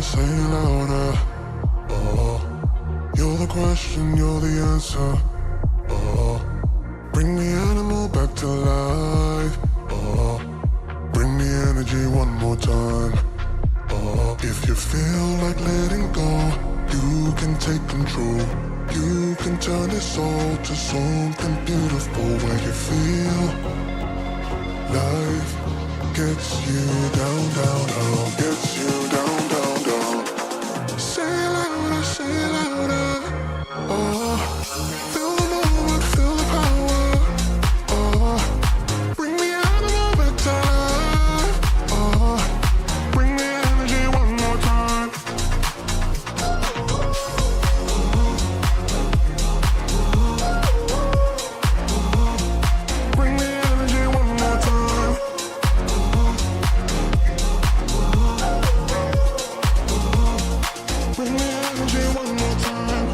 say it louder. Oh, you're the question, you're the answer. Oh, bring the animal back to life. Oh, bring the energy one more time. Oh, if you feel like letting go, you can take control. You can turn this all to something beautiful where you feel life gets you down, down, down, gets you down, down, down. Say it louder, say it louder. Oh, feel the moment, feel the power. Oh, bring the animal back to life. Oh, bring the energy one more time. Bring the energy one more time. Bring the energy one more time.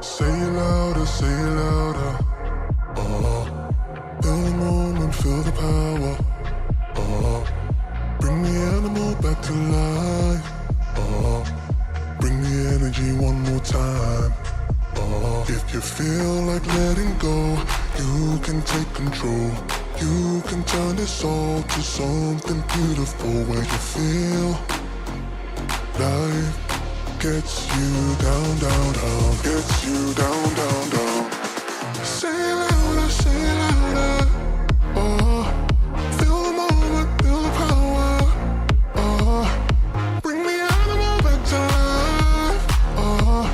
Say it louder, say it louder. Oh, feel the moment, feel the power. Oh, bring the animal back to life. Oh, bring the energy one more time. Oh, if you feel like letting go, you can take control. You can turn this all to something beautiful where you feel life gets you down, down, down, gets you down, down, down. Say it louder, say it louder. Oh, feel the moment, feel the power. Oh, bring the animal back to life. Oh,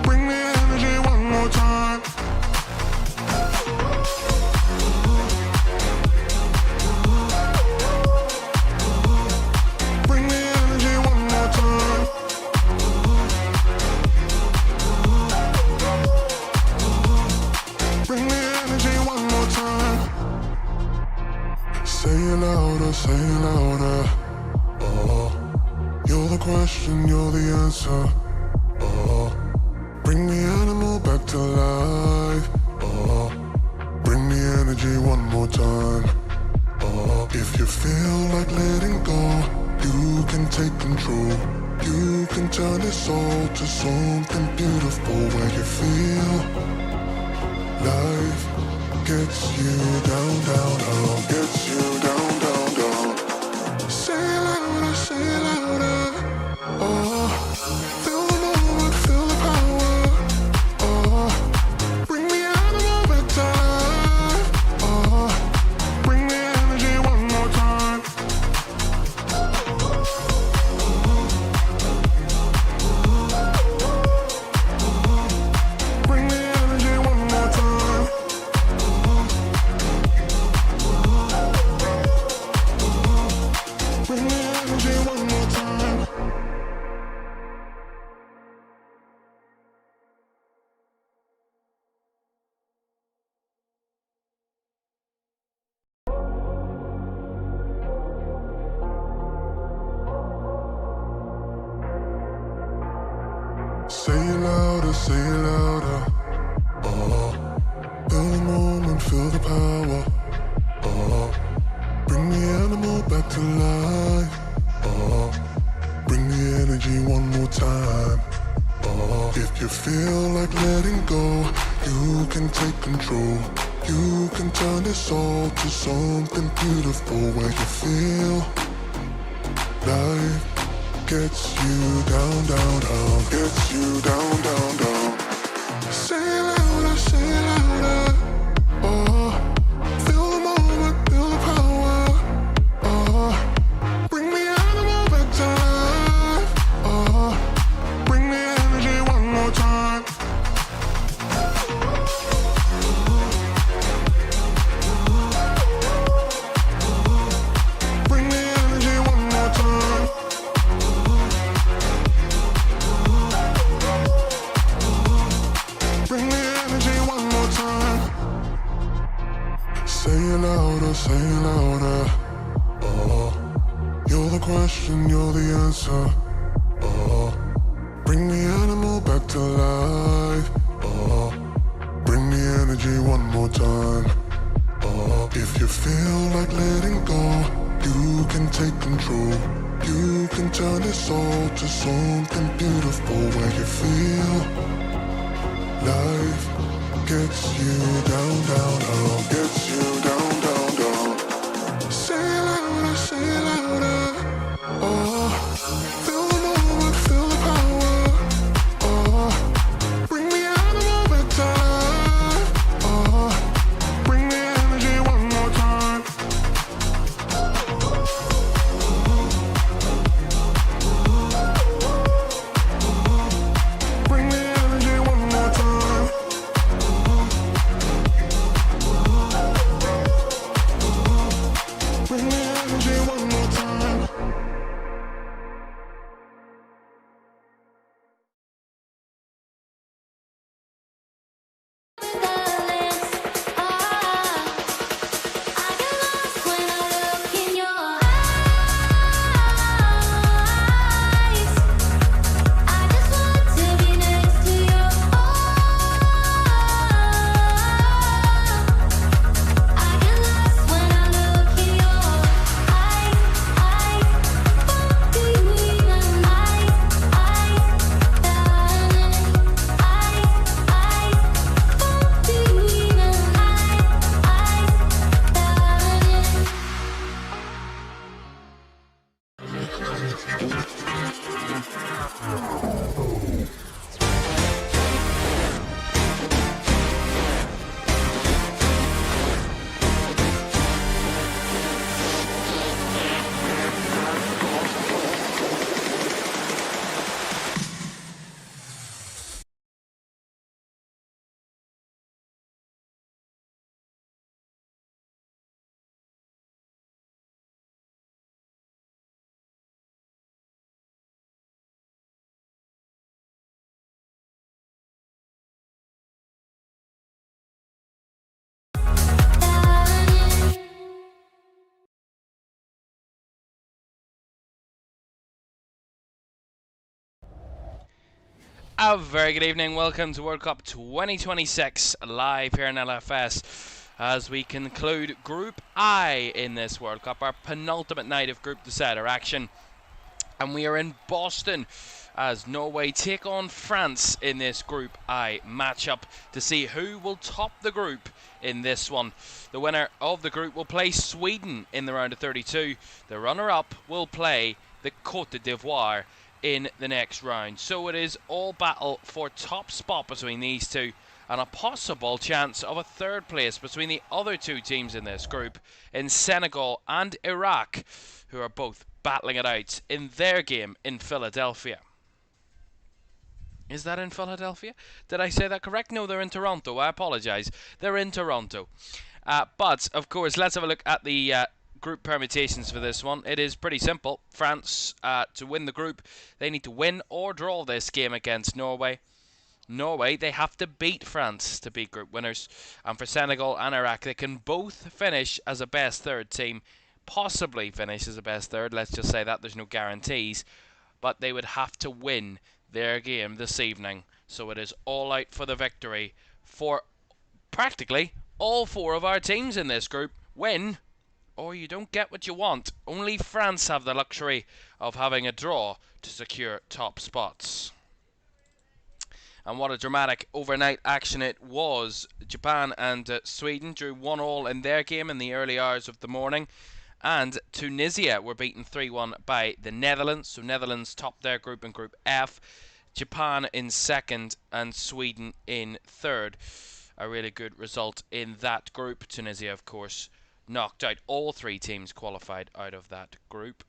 bring the energy one more time. Bring the energy one more time. Bring the energy one more time. Say it louder, say it louder. Oh, you're the question, you're the answer. Oh, bring the animal back to life. Oh, bring the energy one more time. Oh, if you feel like letting go, you can take control. You can turn this all to something beautiful where you feel life gets you down, down, down, gets you down, down, down. Say it louder, say it louder. Oh, feel the moment, feel the power. Oh, bring the animal back to life. Oh, bring the energy one more time. Bring the energy one more time. Bring the energy one more time. Say it louder, say it louder. Oh, feel the moment, feel the power. Oh, bring the animal back to life. Oh, bring the energy one more time. Oh, if you feel like letting go, you can take control. You can turn this all to something beautiful where you feel life gets you down, down, down, gets you down, down, down. Say it louder, say it louder. Oh, feel the moment, feel the power. Oh, bring the animal back to life. Oh, bring the energy one more time. Bring the energy one more time. the question, you're the answer. Oh, bring the animal back to life. Oh, bring the energy one more time. Oh, if you feel like letting go, you can take control. You can turn this all to something beautiful where you feel life gets you down, down, down, gets you down, down, down. Say it louder, say it louder. Oh, feel the moment, feel the power. Oh, bring the animal back to life. Oh, bring the energy one more time. Bring the energy one more time. Bring the energy one more time. A very good evening, welcome to World Cup 2026 live here in LFS as we conclude Group I in this World Cup, our penultimate night of Group Decider action. And we are in Boston as Norway take on France in this Group I matchup to see who will top the group in this one. The winner of the group will play Sweden in the round of 32. The runner-up will play the Côte d'Ivoire in the next round. So it is all battle for top spot between these two and a possible chance of a third place between the other two teams in this group in Senegal and Iraq, who are both battling it out in their game in Philadelphia. Is that in Philadelphia? Did I say that correct? No, they're in Toronto. I apologize. They're in Toronto. But, of course, let's have a look at the group permutations for this one. It is pretty simple. France, to win the group, they need to win or draw this game against Norway. Norway, they have to beat France to be group winners. And for Senegal and Iraq, they can both finish as a best third team. Possibly finish as a best third. Let's just say that. There's no guarantees. But they would have to win their game this evening. So it is all out for the victory for practically all four of our teams in this group. Win or you don't get what you want. Only France have the luxury of having a draw to secure top spots. And what a dramatic overnight action it was. Japan and Sweden drew 1-1 in their game in the early hours of the morning. And Tunisia were beaten 3-1 by the Netherlands. So Netherlands topped their group in Group F. Japan in second and Sweden in third. A really good result in that group. Tunisia, of course, knocked out. All three teams qualified out of that group.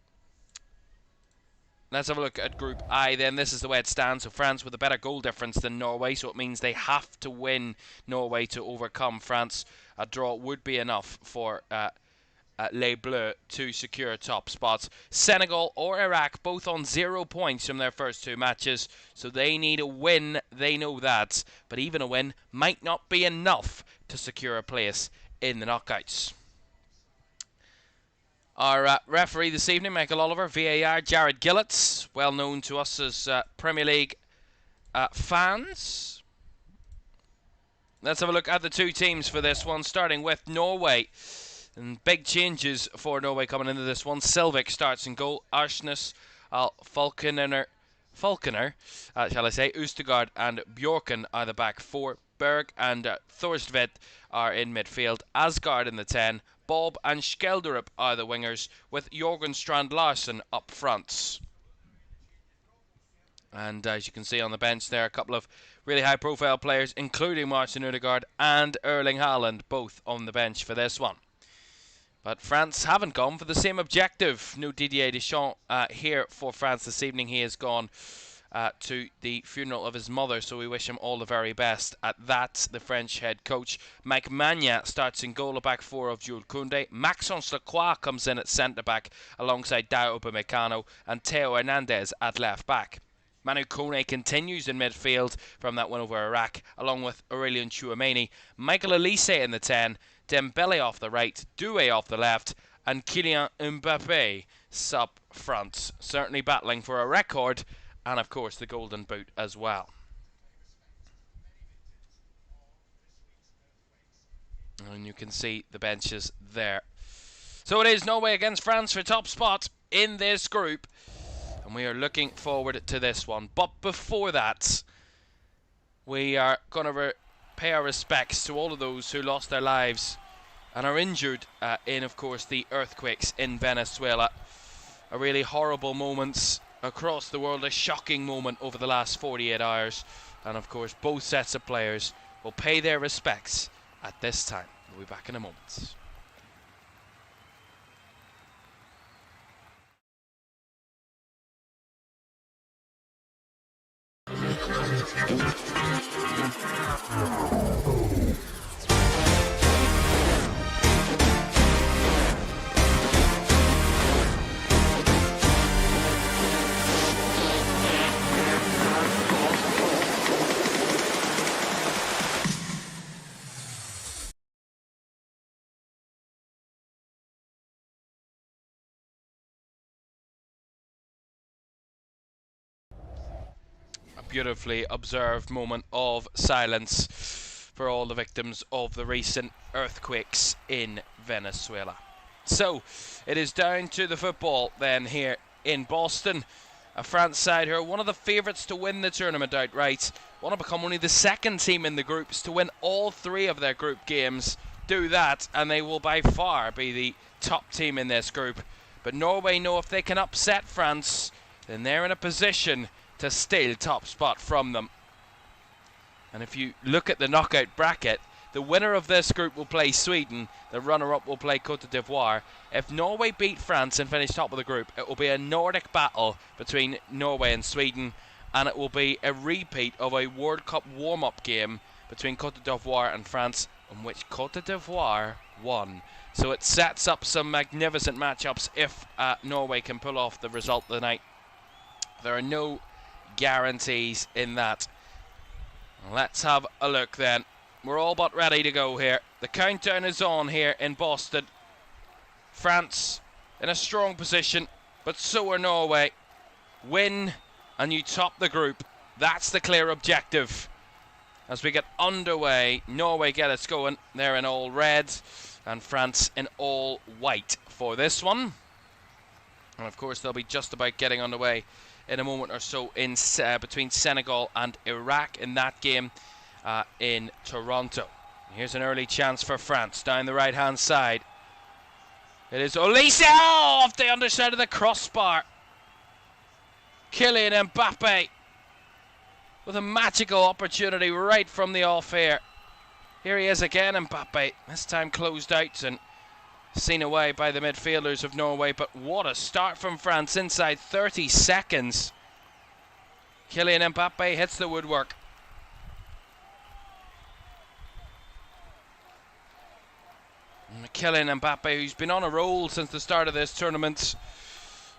Let's have a look at Group I then. This is the way it stands. So France with a better goal difference than Norway. So it means they have to win Norway to overcome France. A draw would be enough for Les Bleus to secure top spots. Senegal or Iraq both on 0 points from their first two matches. So they need a win. They know that. But even a win might not be enough to secure a place in the knockouts. Our referee this evening, Michael Oliver. VAR, Jared Gillett, well known to us as Premier League fans. Let's have a look at the two teams for this one, starting with Norway. And big changes for Norway coming into this one. Selvik starts in goal. Arsnes, Falconer, shall I say, Østegård and Bjorken are the back four. Berg and Thorstvedt are in midfield. Asgard in the 10. Bob and Skelderup are the wingers, with Jorgen Strand Larsen up front. And as you can see on the bench there, a couple of really high-profile players, including Martin Ødegaard and Erling Haaland, both on the bench for this one. But France haven't gone for the same objective. No Didier Deschamps here for France this evening. He has gone to the funeral of his mother, so we wish him all the very best at that. The French head coach Mike Magna starts in goal, a back four of Jules Koundé. Maxence Lacroix comes in at centre back alongside Dao Upamecano and Theo Hernandez at left back. Manu Kone continues in midfield from that win over Iraq, along with Aurelien Tchouameni. Michael Olise in the 10, Dembele off the right, Doué off the left, and Kylian Mbappé up front. Certainly battling for a record, and of course the Golden Boot as well. And you can see the benches there. So it is Norway against France for top spot in this group. And we are looking forward to this one. But before that, we are going to pay our respects to all of those who lost their lives and are injured in, of course, the earthquakes in Venezuela. A really horrible moment across the world, a shocking moment over the last 48 hours. And, of course, both sets of players will pay their respects at this time. We'll be back in a moment. Beautifully observed moment of silence for all the victims of the recent earthquakes in Venezuela. So it is down to the football then here in Boston. A France side who are one of the favourites to win the tournament outright, want to become only the second team in the groups to win all three of their group games. Do that and they will by far be the top team in this group. But Norway know if they can upset France, then they're in a position to steal top spot from them. And if you look at the knockout bracket, the winner of this group will play Sweden, the runner-up will play Côte d'Ivoire. If Norway beat France and finish top of the group, it will be a Nordic battle between Norway and Sweden, and it will be a repeat of a World Cup warm-up game between Côte d'Ivoire and France, in which Côte d'Ivoire won. So it sets up some magnificent matchups if Norway can pull off the result tonight. There are no guarantees in that. Let's have a look then. We're all but ready to go here. The countdown is on here in Boston. France in a strong position, but so are Norway. Win and you top the group. That's the clear objective. As we get underway, Norway get us going. They're in all red and France in all white for this one. And of course they'll be just about getting underway in a moment or so in between Senegal and Iraq in that game in Toronto. Here's an early chance for France down the right hand side. It is Olise off the underside of the crossbar. Kylian Mbappé with a magical opportunity right from the off here. Here he is again, Mbappé, this time closed out and seen away by the midfielders of Norway, but what a start from France inside 30 seconds. Kylian Mbappé hits the woodwork. Kylian Mbappé, who's been on a roll since the start of this tournament,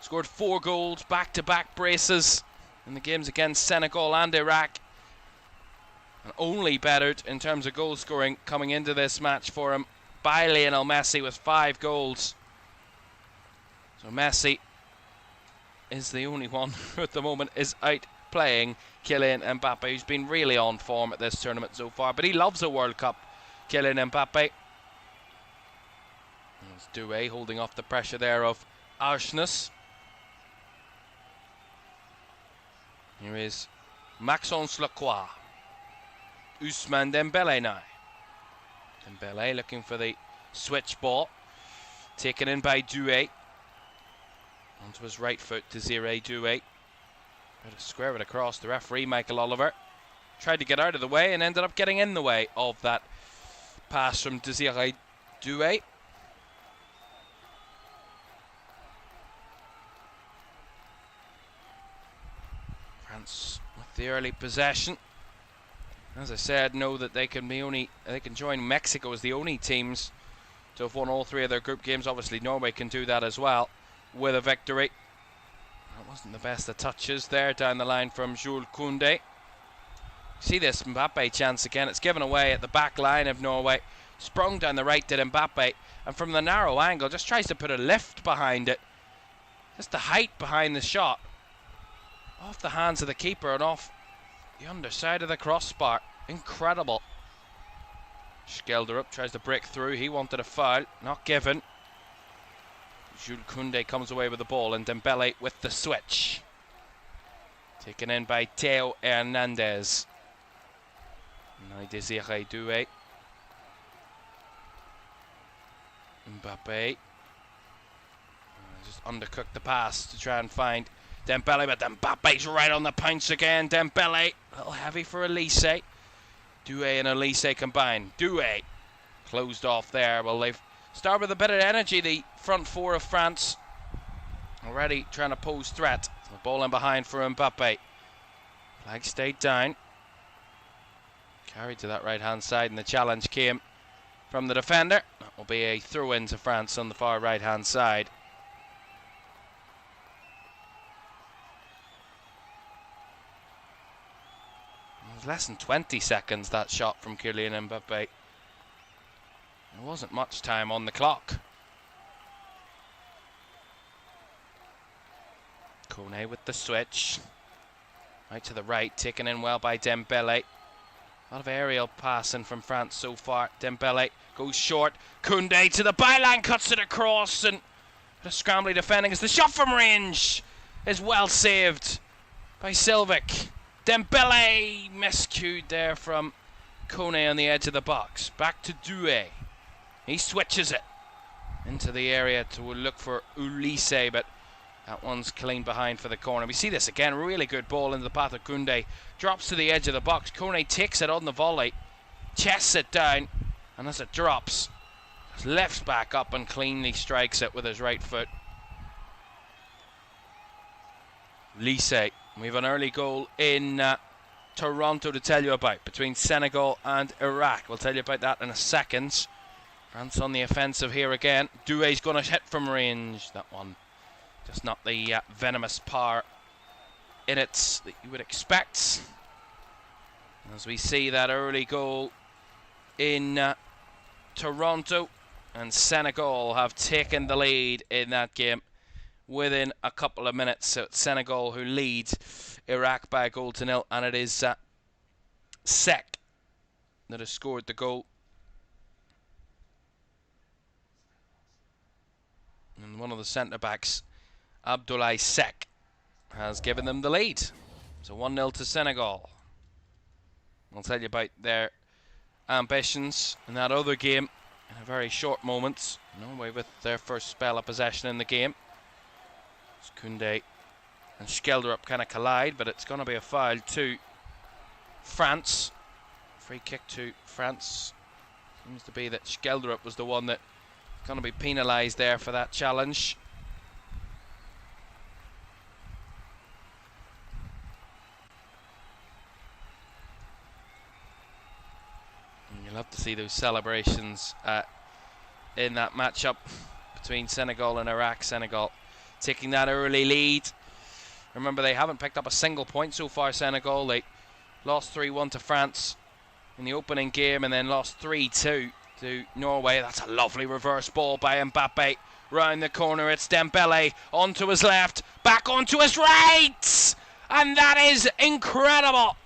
scored 4 goals, back-to-back braces in the games against Senegal and Iraq, and only bettered in terms of goal scoring coming into this match for him by Lionel Messi with 5 goals. So Messi is the only one who at the moment is out playing Kylian Mbappe, who's been really on form at this tournament so far, but he loves a World Cup. Kylian Mbappe. There's Doué holding off the pressure there of Arsnes. Here is Maxence Lacroix. Ousmane Dembele now. Dembele looking for the switch ball. Taken in by Doué. Onto his right foot, Désiré Doué. Tried to square it across. The referee, Michael Oliver, tried to get out of the way and ended up getting in the way of that pass from Désiré Doué. France with the early possession. As I said, know that they can join Mexico as the only teams to have won all three of their group games. Obviously Norway can do that as well with a victory. That wasn't the best of touches there down the line from Jules Koundé. See this Mbappe chance again. It's given away at the back line of Norway. Sprung down the right did Mbappe, and from the narrow angle just tries to put a lift behind it. Just the height behind the shot. Off the hands of the keeper and off the underside of the crossbar. Incredible. Schelderup tries to break through. He wanted a foul. Not given. Jules Koundé comes away with the ball, and Dembele with the switch. Taken in by Theo Hernandez. Now Désiré Doué. Mbappe. Just undercooked the pass to try and find Dembele, but Mbappe's right on the pounce again. Dembele, a little heavy for Elise. Doué and Elise combined. Doué closed off there. Well, they've started with a bit of energy, the front four of France. Already trying to pose threat. The ball in behind for Mbappe. Flag stayed down. Carried to that right-hand side, and the challenge came from the defender. That will be a throw-in to France on the far right-hand side. It was less than 20 seconds, that shot from Kylian Mbappe. There wasn't much time on the clock. Kone with the switch. Right to the right, taken in well by Dembele. A lot of aerial passing from France so far. Dembele goes short. Koundé to the byline, cuts it across, and the scrambly defending as the shot from range is well saved by Silvic. Dembele miscued there from Kone on the edge of the box. Back to Doué. He switches it into the area to look for Ulisse, but that one's clean behind for the corner. We see this again, really good ball into the path of Koundé. Drops to the edge of the box. Kone takes it on the volley, chests it down, and as it drops, just lifts back up and cleanly strikes it with his right foot. Ulisse. We have an early goal in Toronto to tell you about, between Senegal and Iraq. We'll tell you about that in a second. France on the offensive here again. Doué's going to hit from range. That one, just not the venomous power in it that you would expect. As we see that early goal in Toronto, and Senegal have taken the lead in that game within a couple of minutes. So it's Senegal who lead Iraq by a goal to nil, and it is Sek that has scored the goal. And one of the centre-backs, Abdoulaye Sek, has given them the lead. So 1-0 to Senegal. I'll tell you about their ambitions in that other game in a very short moment. Norway with their first spell of possession in the game. Koundé and Schelderup kind of collide, but it's going to be a foul to France. Free kick to France. Seems to be that Schelderup was the one that going to be penalised there for that challenge. And you'll have to see those celebrations in that matchup between Senegal and Iraq. Senegal taking that early lead. Remember, they haven't picked up a single point so far, Senegal. They lost 3-1 to France in the opening game and then lost 3-2 to Norway. That's a lovely reverse ball by Mbappe. Round the corner, it's Dembele onto his left, back onto his right, and that is incredible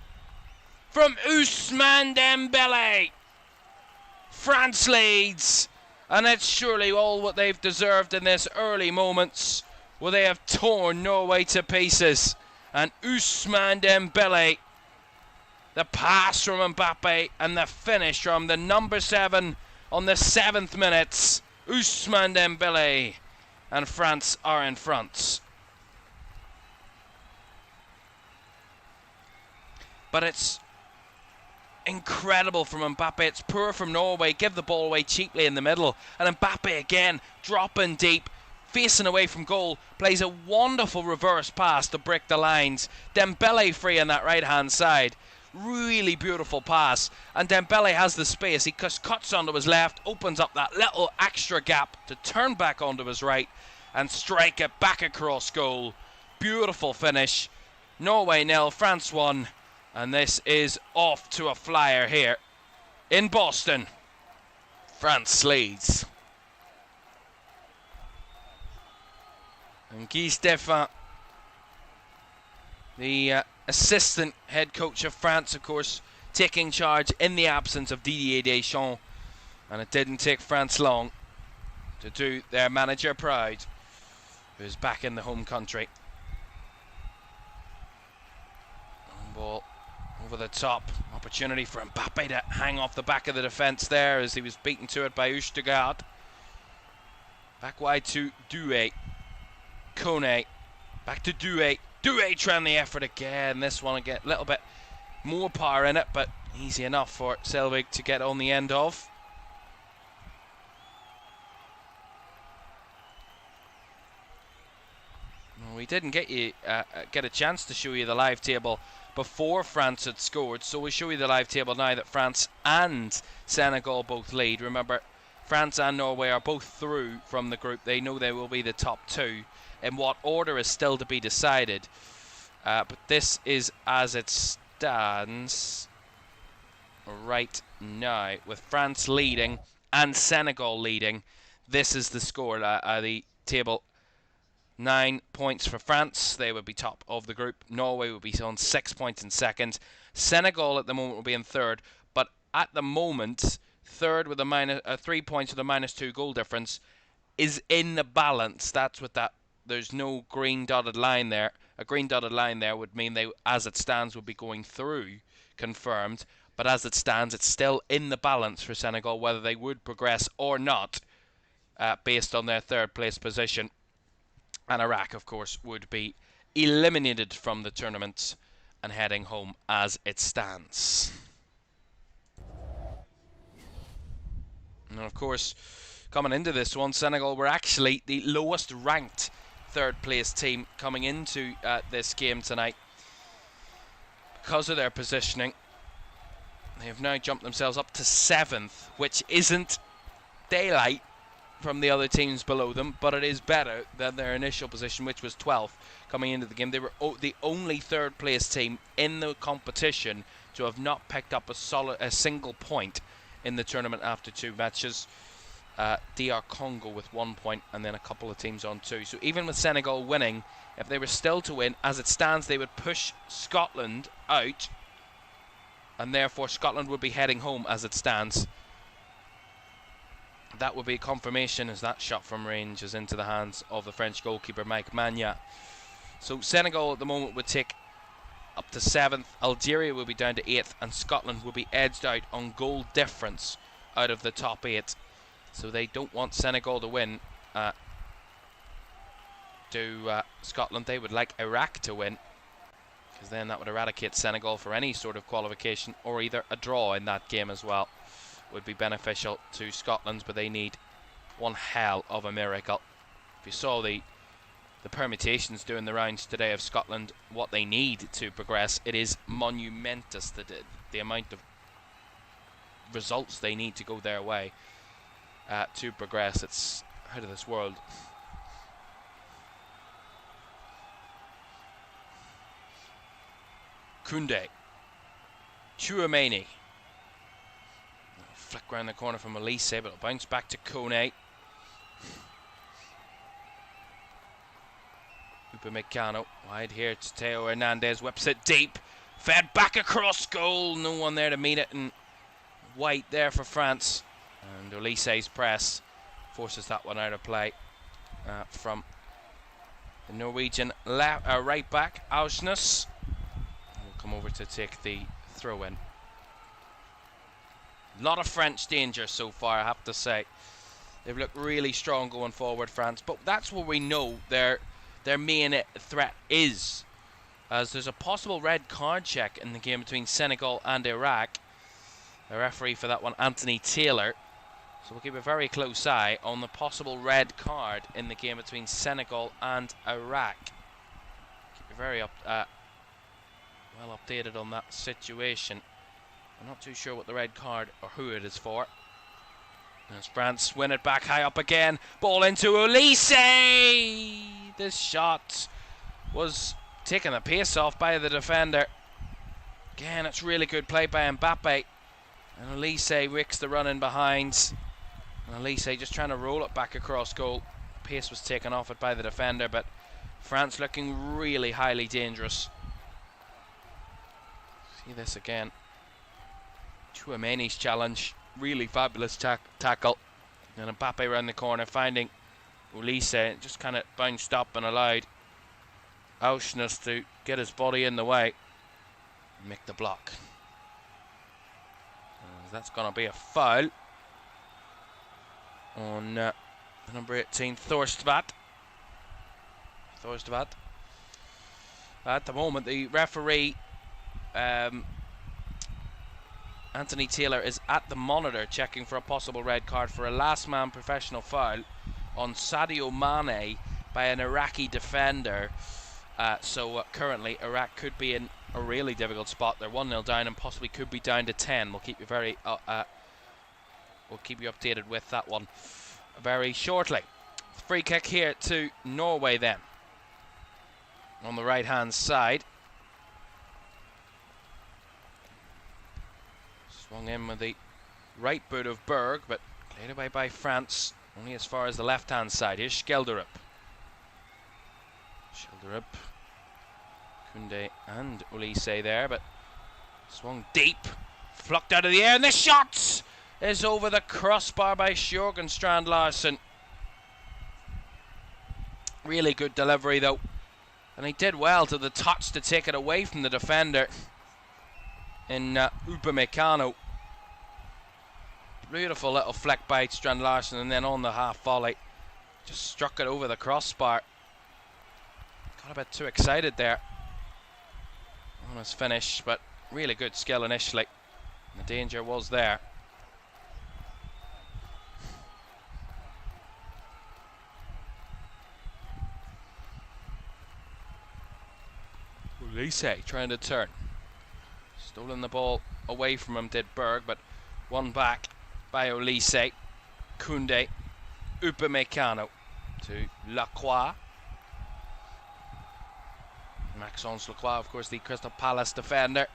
from Ousmane Dembele. France leads, and it's surely all what they've deserved in this early moments, where they have torn Norway to pieces. And Ousmane Dembele, the pass from Mbappe and the finish from the number 7 on the 7th minute. Ousmane Dembele, and France are in front. But it's incredible from Mbappe. It's poor from Norway. Give the ball away cheaply in the middle. And Mbappe again, dropping deep, facing away from goal, plays a wonderful reverse pass to break the lines. Dembele free on that right-hand side. Really beautiful pass. And Dembele has the space. He just cuts onto his left, opens up that little extra gap to turn back onto his right and strike it back across goal. Beautiful finish. Norway 0, France 1. And this is off to a flyer here in Boston. France leads. And Guy Stéphane, the assistant head coach of France, of course, taking charge in the absence of Didier Deschamps. And it didn't take France long to do their manager proud, who's back in the home country. Ball over the top. Opportunity for Mbappe to hang off the back of the defence there as he was beaten to it by Østegård. Back wide to Doué. Kone. Back to Doué. Doué trying the effort again. This one again, a little bit more power in it, but easy enough for Selvig to get on the end of. We didn't get a chance to show you the live table before France had scored, so we show you the live table now that France and Senegal both lead. Remember, France and Norway are both through from the group. They know they will be the top 2. In what order is still to be decided. But this is as it stands right now, with France leading and Senegal leading. This is the score, the table. 9 points for France. They would be top of the group. Norway would be on 6 points in second. Senegal at the moment will be in third, but at the moment, third with a 3 points with a -2 goal difference is in the balance. That's what that. There's no green dotted line there. A green dotted line there would mean they, as it stands, would be going through, confirmed. But as it stands, it's still in the balance for Senegal whether they would progress or not, based on their third place position. And Iraq, of course, would be eliminated from the tournament and heading home as it stands. And of course, coming into this one, Senegal were actually the lowest ranked third place team coming into this game tonight. Because of their positioning, they have now jumped themselves up to 7th, which isn't daylight from the other teams below them, but it is better than their initial position, which was 12th coming into the game. They were the only third place team in the competition to have not picked up a single point in the tournament after 2 matches. DR Congo with 1 point, and then a couple of teams on 2. So even with Senegal winning, if they were still to win, as it stands, they would push Scotland out, and therefore Scotland would be heading home as it stands. That would be confirmation as that shot from range is into the hands of the French goalkeeper Mike Magna. So Senegal at the moment would take up to 7th, Algeria will be down to 8th, and Scotland will be edged out on goal difference out of the top 8. So they don't want Senegal to win to Scotland. They would like Iraq to win, because then that would eradicate Senegal for any sort of qualification, or either a draw in that game as well would be beneficial to Scotland, but they need one hell of a miracle. If you saw the permutations doing the rounds today of Scotland, what they need to progress, it is monumentous, the amount of results they need to go their way to progress. It's out of this world. Koundé, Chouameni, flick round the corner from Elise, but it'll bounce back to Kone. Upamecano wide here to Teo Hernandez, whips it deep, fed back across goal, no one there to meet it, and white there for France. And Olise's press forces that one out of play from the Norwegian right back, Auschness. Will come over to take the throw in. A lot of French danger so far, I have to say. They've looked really strong going forward, France, but that's where we know their main threat is, as there's a possible red card check in the game between Senegal and Iraq. The referee for that one, Anthony Taylor. So we'll keep a very close eye on the possible red card in the game between Senegal and Iraq. Keep you very well updated on that situation. I'm not too sure what the red card or who it is for. As France win it back high up again. Ball into Olise! This shot was taking the pace off by the defender. Again, it's really good play by Mbappe. And Olise wicks the run in behind. And Olise just trying to roll it back across goal. Pace was taken off it by the defender, but France looking really highly dangerous. See this again. Chouameni's challenge. Really fabulous tackle. And Mbappe around the corner finding Olise. Just kind of bounced up and allowed Auschness to get his body in the way and make the block. That's going to be a foul on number 18, Thorstvad. At the moment, the referee, Anthony Taylor, is at the monitor checking for a possible red card for a last-man professional foul on Sadio Mane by an Iraqi defender. So currently, Iraq could be in a really difficult spot. They're 1-0 down and possibly could be down to 10. We'll keep you we'll keep you updated with that one very shortly. Free kick here to Norway then. On the right hand side. Swung in with the right boot of Berg, but cleared away by France. Only as far as the left hand side. Here's Skelderup. Koundé and Olise there, but swung deep, plucked out of the air, and the shot is over the crossbar by Sjorgen Strand Larsen. Really good delivery though, and he did well to the touch to take it away from the defender in Upamecano. Beautiful little flick by Strand Larsen, and then on the half volley just struck it over the crossbar. Got a bit too excited there on his finish, but really good skill initially. The danger was there. Olise trying to turn. Stolen the ball away from him did Berg, but won back by Olise. Koundé, Upamecano to Lacroix. Maxence Lacroix, of course, the Crystal Palace defender,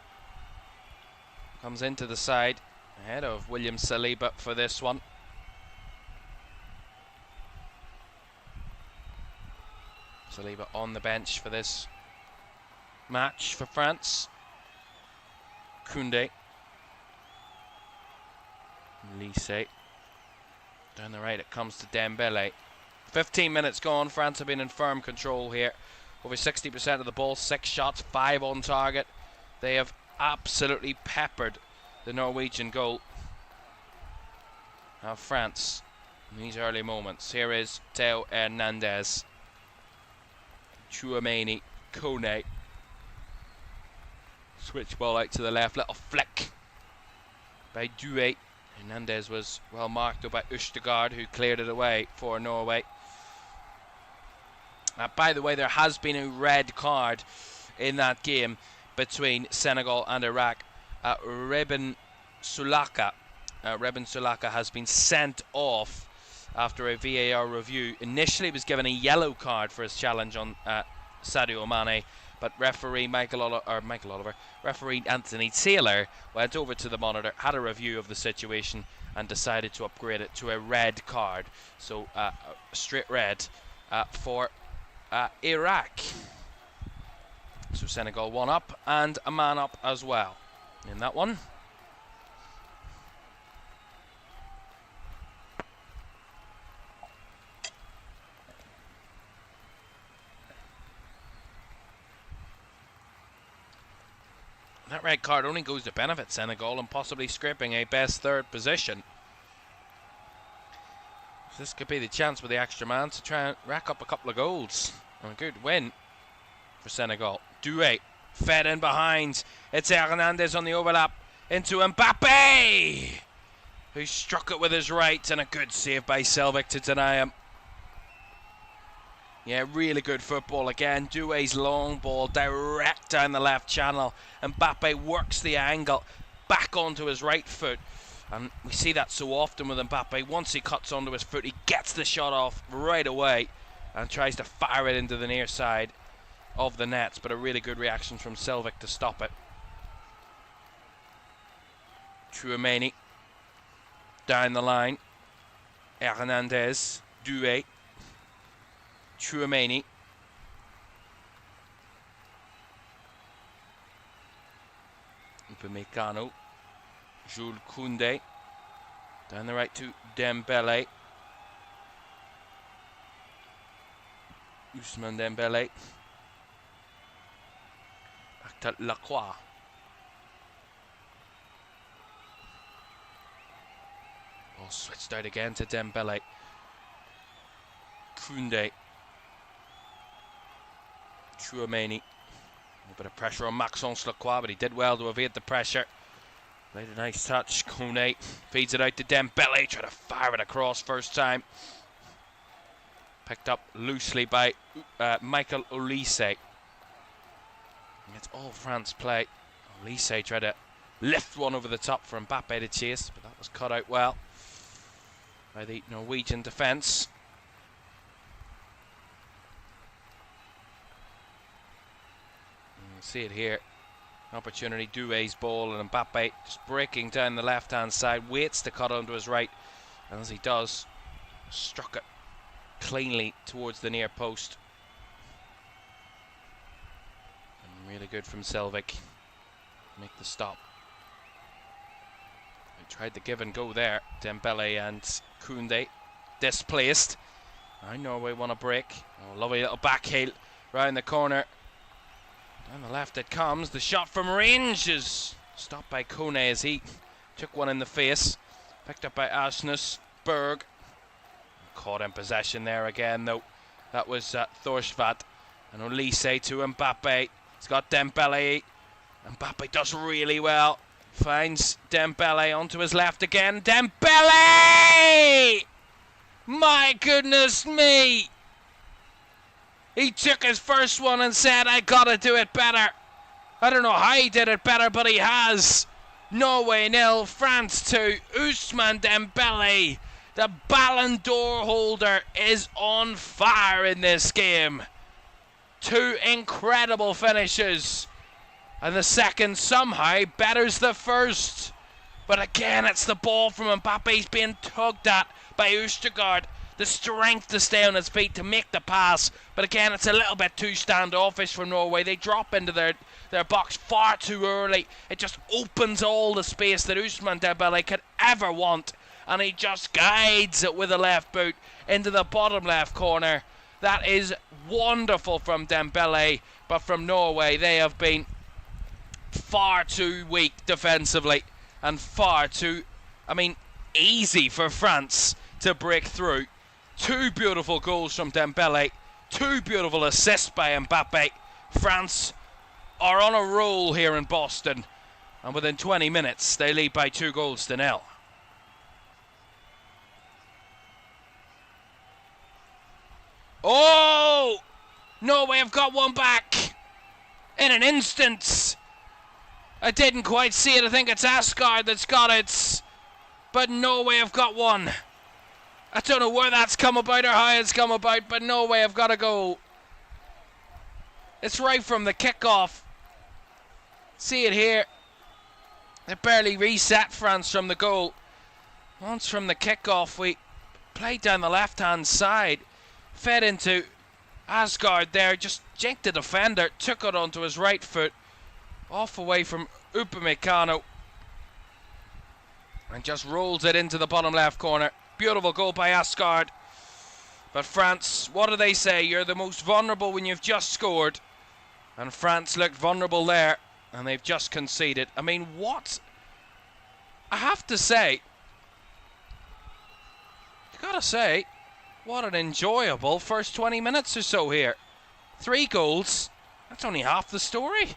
comes into the side ahead of William Saliba for this one. Saliba on the bench for this match for France. Koundé, Olise. Down the right it comes to Dembele. 15 minutes gone. France have been in firm control here. Over 60% of the ball, 6 shots, 5 on target. They have absolutely peppered the Norwegian goal. Now France, in these early moments. Here is Teo Hernandez. Chouameni, Kone. Switch ball out to the left, little flick by Doué. Hernandez was well marked by Østegård, who cleared it away for Norway. By the way, there has been a red card in that game between Senegal and Iraq. Reben Sulaka has been sent off after a VAR review. Initially, he was given a yellow card for his challenge on Sadio Mane, but referee referee Anthony Taylor went over to the monitor, had a review of the situation, and decided to upgrade it to a red card. So straight red for Iraq. So Senegal 1 up and a man up as well in that one. That red card only goes to benefit Senegal and possibly scraping a best third position. So this could be the chance with the extra man to try and rack up a couple of goals. And a good win for Senegal. Doué fed in behind. It's Hernandez on the overlap into Mbappe, who struck it with his right, and a good save by Selvik to deny him. Yeah, really good football again. Doué's long ball direct down the left channel. Mbappe works the angle back onto his right foot. And we see that so often with Mbappe. Once he cuts onto his foot, he gets the shot off right away and tries to fire it into the near side of the nets. But a really good reaction from Selvik to stop it. Chouameni down the line. Hernandez, Doué. Chouameni. Upamecano. Jules Koundé. Down the right to Dembele. Ousmane Dembele. Back to Lacroix. Ball switched out again to Dembele. Koundé. Chouameni. A bit of pressure on Maxence Lacroix, but he did well to evade the pressure. Made a nice touch. Koundé feeds it out to Dembele. Try to fire it across first time. Picked up loosely by Michael Olise. It's all France play. Olise tried to lift one over the top for Mbappe to chase, but that was cut out well by the Norwegian defence. See it here. Opportunity, Doué's ball, and Mbappe just breaking down the left-hand side, waits to cut onto his right, and as he does, struck it cleanly towards the near post. And really good from Selvik. Make the stop. They tried the give and go there. Dembele and Koundé displaced. Now Norway want a break. Oh, lovely little back heel round the corner. On the left it comes. The shot from range is stopped by Kone as he took one in the face. Picked up by Asnus Berg. Caught in possession there again though. That was Thorsvat. And Olise to Mbappe. He's got Dembele. Mbappe does really well. Finds Dembele onto his left again. Dembele! My goodness me! He took his first one and said, I gotta do it better. I don't know how he did it better, but he has. Norway 0, France 2. Ousmane Dembele, the Ballon d'Or holder, is on fire in this game. Two incredible finishes. And the second somehow betters the first. But again, it's the ball from Mbappe. He's being tugged at by Østegård. The strength to stay on his feet to make the pass. But again, it's a little bit too standoffish from Norway. They drop into their box far too early. It just opens all the space that Ousmane Dembele could ever want. And he just guides it with a left boot into the bottom left corner. That is wonderful from Dembele. But from Norway, they have been far too weak defensively. And far too, easy for France to break through. Two beautiful goals from Dembele. Two beautiful assists by Mbappe. France are on a roll here in Boston. And within 20 minutes, they lead by 2-0. Oh! Norway have got one back. In an instant. I didn't quite see it. I think it's Asgard that's got it. But Norway have got one. I don't know where that's come about or how it's come about, but Norway have got a goal. It's right from the kickoff. See it here. They barely reset France from the goal. Once from the kickoff, we played down the left-hand side, fed into Asgard there just jinked the defender, took it onto his right foot, off away from Upamecano, and just rolls it into the bottom left corner. Beautiful goal by Asgard. But France, what do they say? You're the most vulnerable when you've just scored. And France looked vulnerable there, and they've just conceded. I mean, what? I have to say, what an enjoyable first 20 minutes or so here. 3 goals. That's only half the story.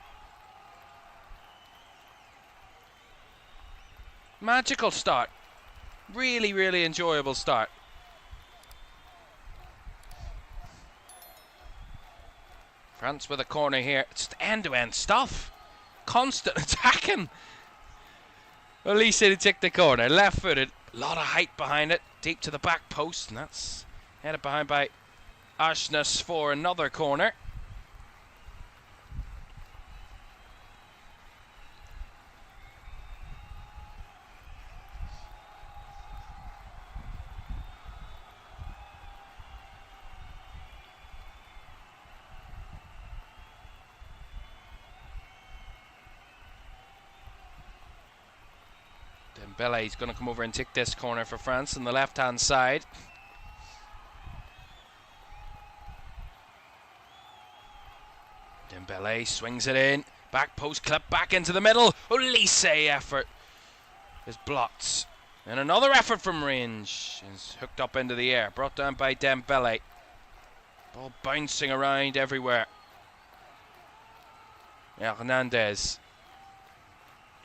Magical start. Really, really enjoyable start. France with a corner here. It's just end-to-end stuff. Constant attacking. Elise to take the corner. Left-footed. A lot of height behind it. Deep to the back post. And that's headed behind by Ashness for another corner. Dembele's going to come over and take this corner for France on the left-hand side. Dembele swings it in. Back post clip back into the middle. Olise effort is blocked. And another effort from range is hooked up into the air. Brought down by Dembele. Ball bouncing around everywhere. Hernandez.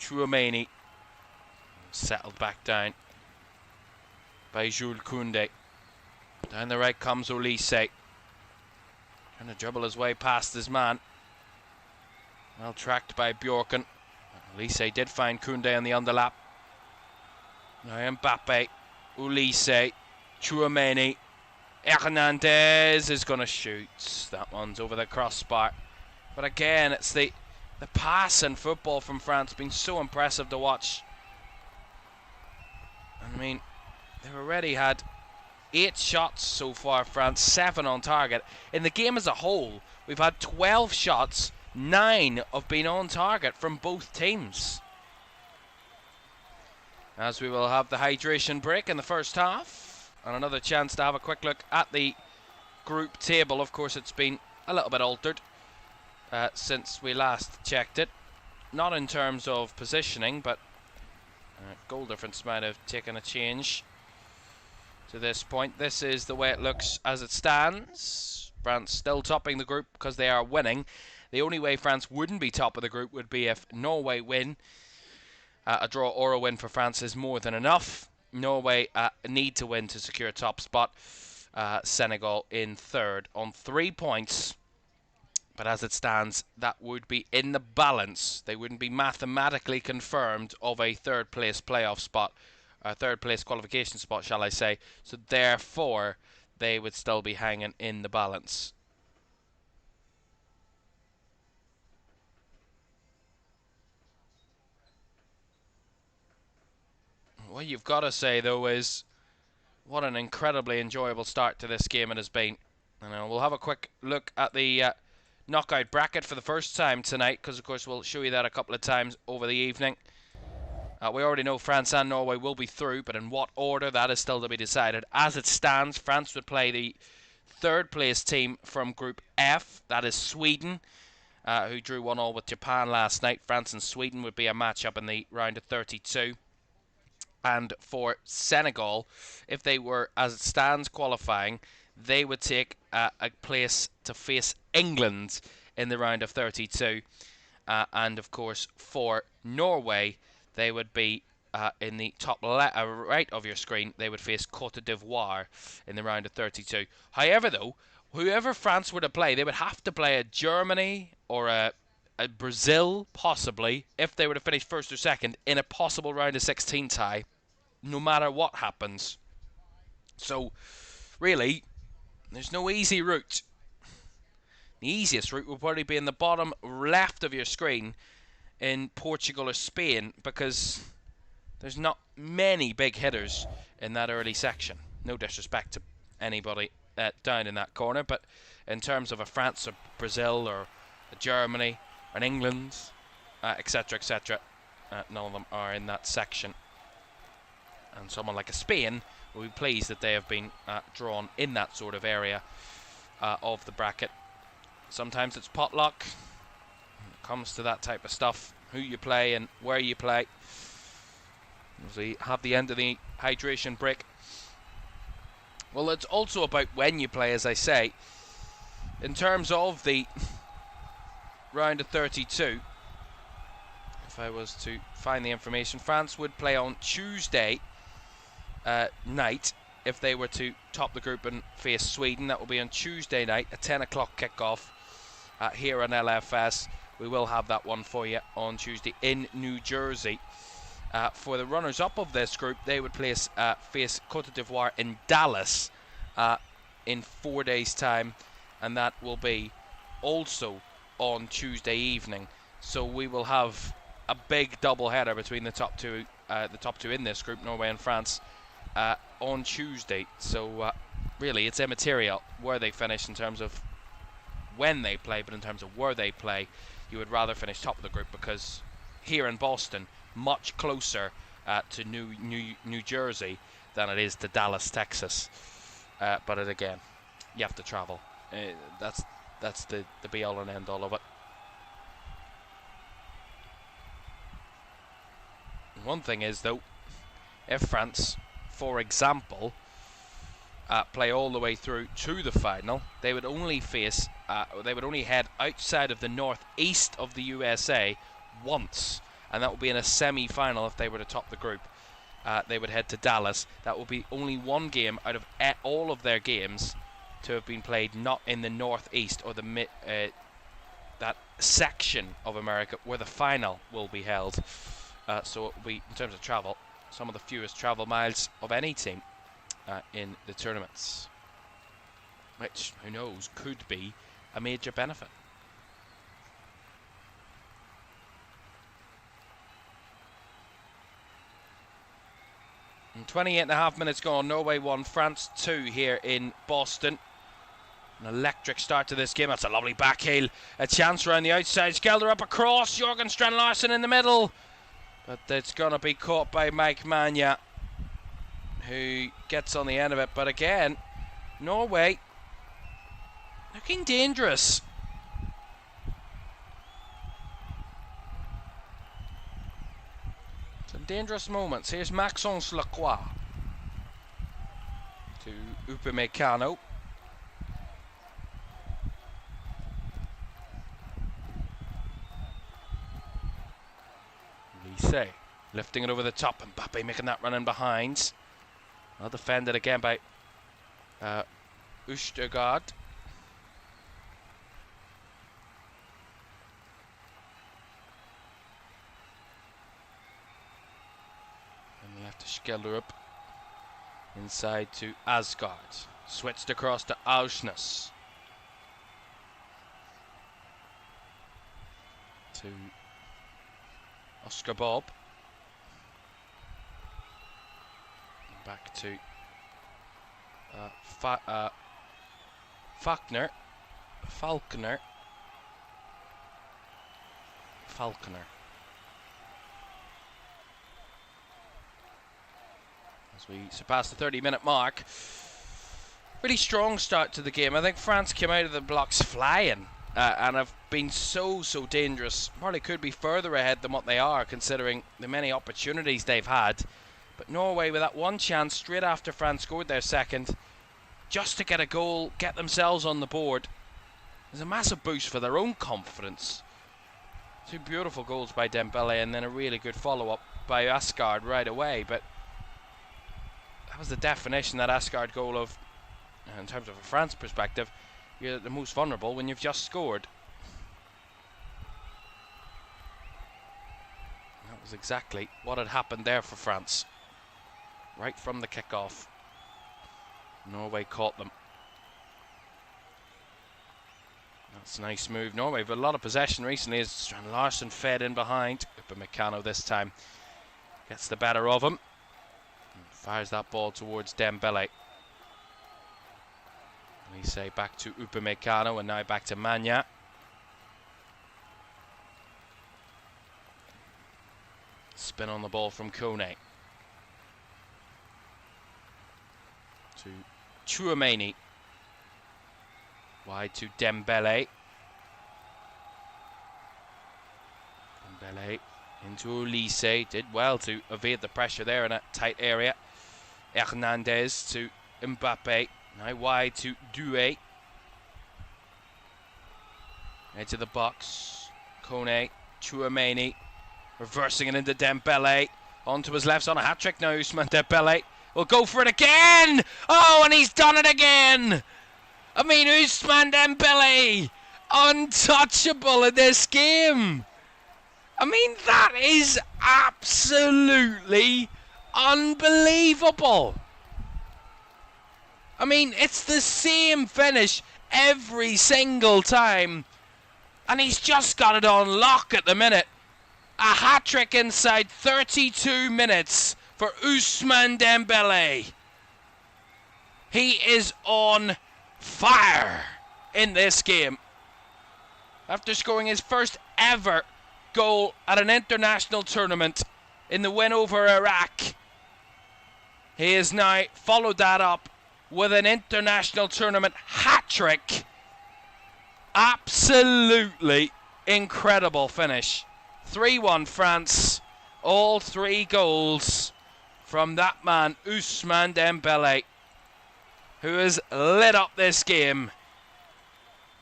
Chouameni. Settled back down by Jules Koundé. Down the right comes Olise. Trying to dribble his way past his man. Well tracked by Bjorken. Olise did find Koundé on the underlap. Now Mbappe. Olise. Chouameni. Hernandez is going to shoot. That one's over the crossbar. But again, it's the pass and football from France being so impressive to watch. I mean, they've already had 8 shots so far, France, 7 on target. In the game as a whole, we've had 12 shots, 9 have been on target from both teams. As we will have the hydration break in the first half, and another chance to have a quick look at the group table. Of course, it's been a little bit altered since we last checked it. Not in terms of positioning, but goal difference might have taken a change to this point. This is the way it looks as it stands. France still topping the group because they are winning. The only way France wouldn't be top of the group would be if Norway win. A draw or a win for France is more than enough. Norway need to win to secure a top spot. Senegal in third on 3 points. But as it stands, that would be in the balance. They wouldn't be mathematically confirmed of a third place playoff spot. A third place qualification spot, shall I say. So therefore, they would still be hanging in the balance. What you've got to say, though, is what an incredibly enjoyable start to this game it has been. And we'll have a quick look at the knockout bracket for the first time tonight, because of course we'll show you that a couple of times over the evening. We already know France and Norway will be through, but in what order, that is still to be decided. As it stands, France would play the third place team from Group F, that is Sweden, who drew 1-1 with Japan last night. France and Sweden would be a matchup in the round of 32. And for Senegal, if they were, as it stands, qualifying, they would take a place to face England in the round of 32. And of course, for Norway, they would be in the top right of your screen. They would face Côte d'Ivoire in the round of 32. However, though, whoever France were to play, they would have to play a Germany or a Brazil, possibly, if they were to finish first or second in a possible round of 16 tie, no matter what happens. So, really, there's no easy route. The easiest route would probably be in the bottom left of your screen in Portugal or Spain, because there's not many big hitters in that early section. No disrespect to anybody down in that corner, but in terms of a France or Brazil or a Germany, an England, etc., etc. None of them are in that section. And someone like a Spain will be pleased that they have been drawn in that sort of area of the bracket. Sometimes it's potluck when it comes to that type of stuff, who you play and where you play. As we have the end of the hydration break. Well, it's also about when you play, as I say. In terms of the round of 32, if I was to find the information, France would play on Tuesday night if they were to top the group and face Sweden. That will be on Tuesday night, a 10 o'clock kickoff here on LFS. We will have that one for you on Tuesday in New Jersey. For the runners-up of this group, they would face Côte d'Ivoire in Dallas in 4 days' time, and that will be also on Tuesday evening. So we will have a big double-header between the top two in this group, Norway and France, on Tuesday. So really, it's immaterial where they finish in terms of when they play, but in terms of where they play, you would rather finish top of the group, because here in Boston, much closer to New Jersey than it is to Dallas, Texas. But again, you have to travel. That's the be all and end all of it. One thing is, though, if France, for example, play all the way through to the final, they would only head outside of the northeast of the USA once. And that will be in a semi-final if they were to top the group. They would head to Dallas. That will be only one game out of all of their games to have been played not in the northeast or that section of America where the final will be held. So it will be, in terms of travel, some of the fewest travel miles of any team in the tournaments, which, who knows, could be a major benefit. And 28.5 minutes gone. Norway 1, France 2 here in Boston. An electric start to this game. That's a lovely back heel. A chance around the outside. Skelder up across. Jorgen Strand Larsen in the middle. But it's going to be caught by Mike Mania, who gets on the end of it. But again, Norway looking dangerous. Some dangerous moments. Here's Maxence Lacroix to Upamecano. Lise lifting it over the top. Mbappe making that run in behind. Well defended again by Østegård. Left to Skelderup. Inside to Asgard. Switched across to Aursnes. To Oscar Bob. Back to Falkner. As we surpass the 30-minute mark. Really strong start to the game. I think France came out of the blocks flying and have been so dangerous. Probably could be further ahead than what they are, considering the many opportunities they've had. But Norway, with that one chance straight after France scored their second, just to get a goal, get themselves on the board, is a massive boost for their own confidence. Two beautiful goals by Dembele and then a really good follow-up by Asgard right away. But that was the definition, that Asgard goal, of, in terms of a France perspective, you're the most vulnerable when you've just scored. That was exactly what had happened there for France. Right from the kickoff, Norway caught them. That's a nice move. Norway with a lot of possession recently as Strand Larsen fed in behind. Upamecano this time gets the better of him and fires that ball towards Dembele. We say back to Upamecano and now back to Manya. Spin on the ball from Kone. To Chouameni. Wide to Dembele. Dembele into Olise. Did well to evade the pressure there in a tight area. Hernandez to Mbappe. Now wide to Doué. Into the box. Kone. Chouameni. Reversing it into Dembele. Onto his left on a hat-trick now. Ousmane Dembele will go for it again. Oh, and he's done it again. I mean, Ousmane Dembele, untouchable in this game. I mean, that is absolutely unbelievable. I mean, it's the same finish every single time. And he's just got it on lock at the minute. A hat-trick inside 32 minutes for Ousmane Dembele. He is on fire in this game. After scoring his first ever goal at an international tournament in the win over Iraq, he has now followed that up with an international tournament hat-trick. Absolutely incredible finish. 3-1 France. All 3 goals from that man, Ousmane Dembele, who has lit up this game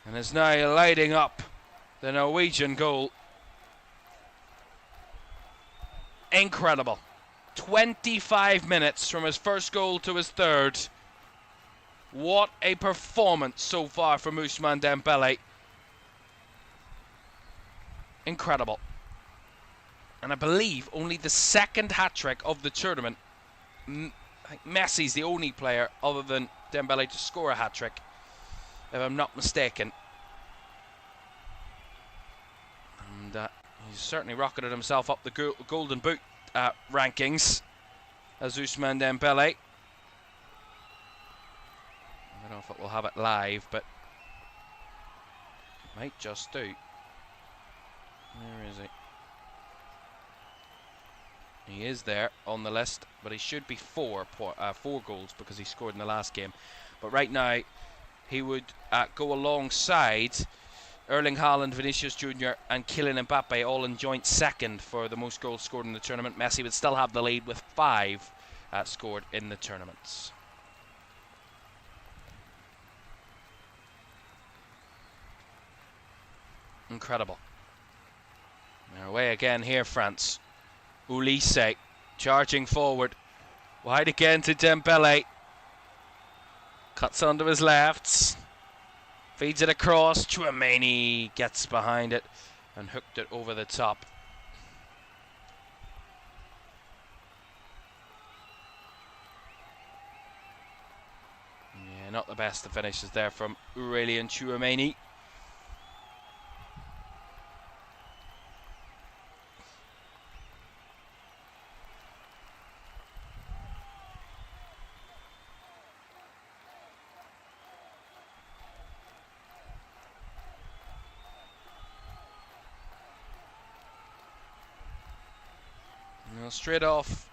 and is now lighting up the Norwegian goal. Incredible. 25 minutes from his first goal to his third. What a performance so far from Ousmane Dembele. Incredible. And I believe only the second hat-trick of the tournament. I think Messi's the only player other than Dembele to score a hat-trick, if I'm not mistaken. And he's certainly rocketed himself up the Golden Boot rankings as Ousmane Dembele. I don't know if it will have it live, but it might just do. Where is he? He is there on the list, but he should be 4 goals because he scored in the last game. But right now, he would go alongside Erling Haaland, Vinicius Jr. and Kylian Mbappe, all in joint second for the most goals scored in the tournament. Messi would still have the lead with 5 scored in the tournaments. Incredible. They're away again here, France. Olise charging forward. Wide again to Dembele. Cuts onto his left. Feeds it across. Chouameni gets behind it and hooked it over the top. Yeah, not the best of finishes there from Aurelien Chouameni. Straight off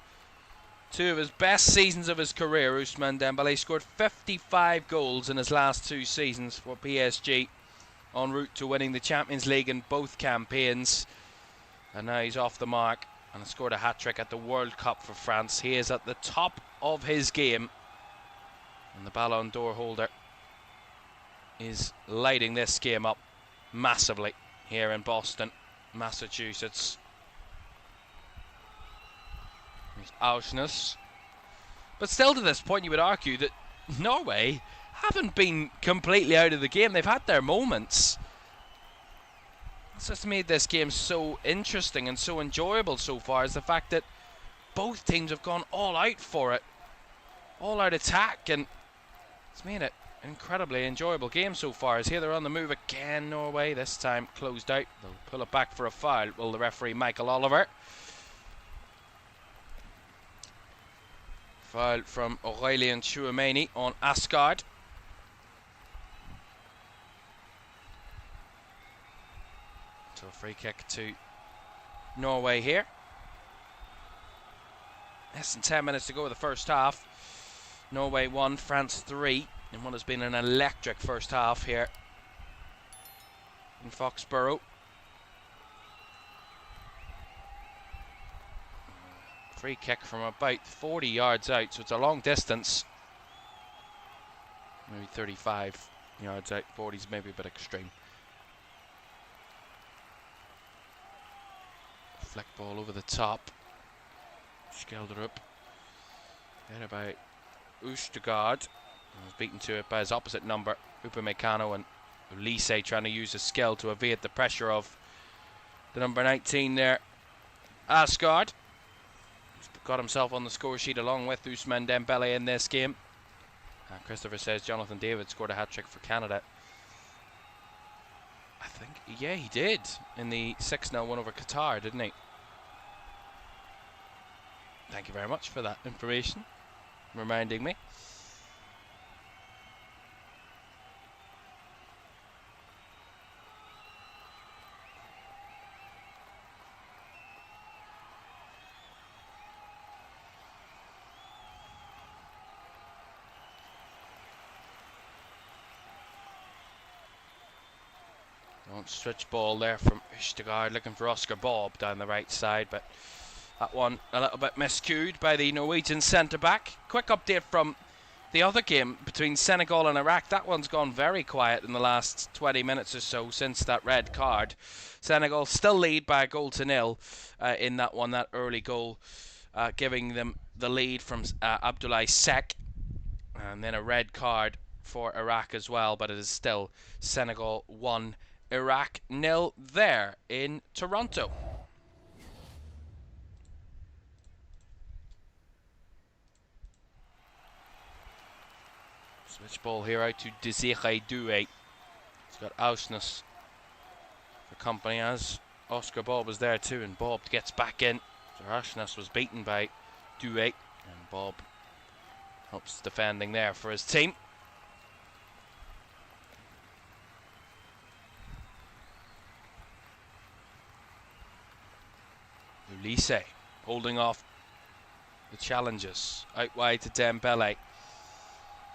2 of his best seasons of his career, Ousmane Dembele scored 55 goals in his last 2 seasons for PSG, en route to winning the Champions League in both campaigns. And now he's off the mark and has scored a hat-trick at the World Cup for France. He is at the top of his game, and the Ballon d'Or holder is lighting this game up massively here in Boston, Massachusetts. Auschwitz. But still, to this point, you would argue that Norway haven't been completely out of the game. They've had their moments. That's just made this game so interesting and so enjoyable so far, is the fact that both teams have gone all out for it. All out attack, and it's made it an incredibly enjoyable game so far. As here they're on the move again, Norway. This time closed out. They'll pull it back for a foul, will the referee Michael Oliver. Foul from Aurelien Chouameni on Asgard. So free kick to Norway here. Less than 10 minutes to go in the first half. Norway 1, France 3, in what has been an electric first half here in Foxborough. Free kick from about 40 yards out, so it's a long distance. Maybe 35 yards out, 40's maybe a bit extreme. Flick ball over the top. Skelderup. Then about Oostegard. Was beaten to it by his opposite number, Upamecano, and Ulisse trying to use his skill to evade the pressure of the number 19 there, Asgard. He's got himself on the score sheet along with Ousmane Dembele in this game. Christopher says Jonathan David scored a hat-trick for Canada. I think, yeah, he did in the 6-0 win over Qatar, didn't he? Thank you very much for that information, reminding me. Switch ball there from Oostegard, looking for Oscar Bob down the right side, but that one a little bit miscued by the Norwegian centre-back. Quick update from the other game between Senegal and Iraq. That one's gone very quiet in the last 20 minutes or so since that red card. Senegal still lead by a 0-0 in that one, that early goal, giving them the lead from Abdoulaye Seck, and then a red card for Iraq as well, but it is still Senegal 1, Iraq 0 there in Toronto. Switch ball here out to Desiré Doué. He's got Ausnes for company, as Oscar Bob was there too, and Bob gets back in. So Ausnes was beaten by Doué, and Bob helps defending there for his team. Ulisse holding off the challenges. Out wide to Dembele.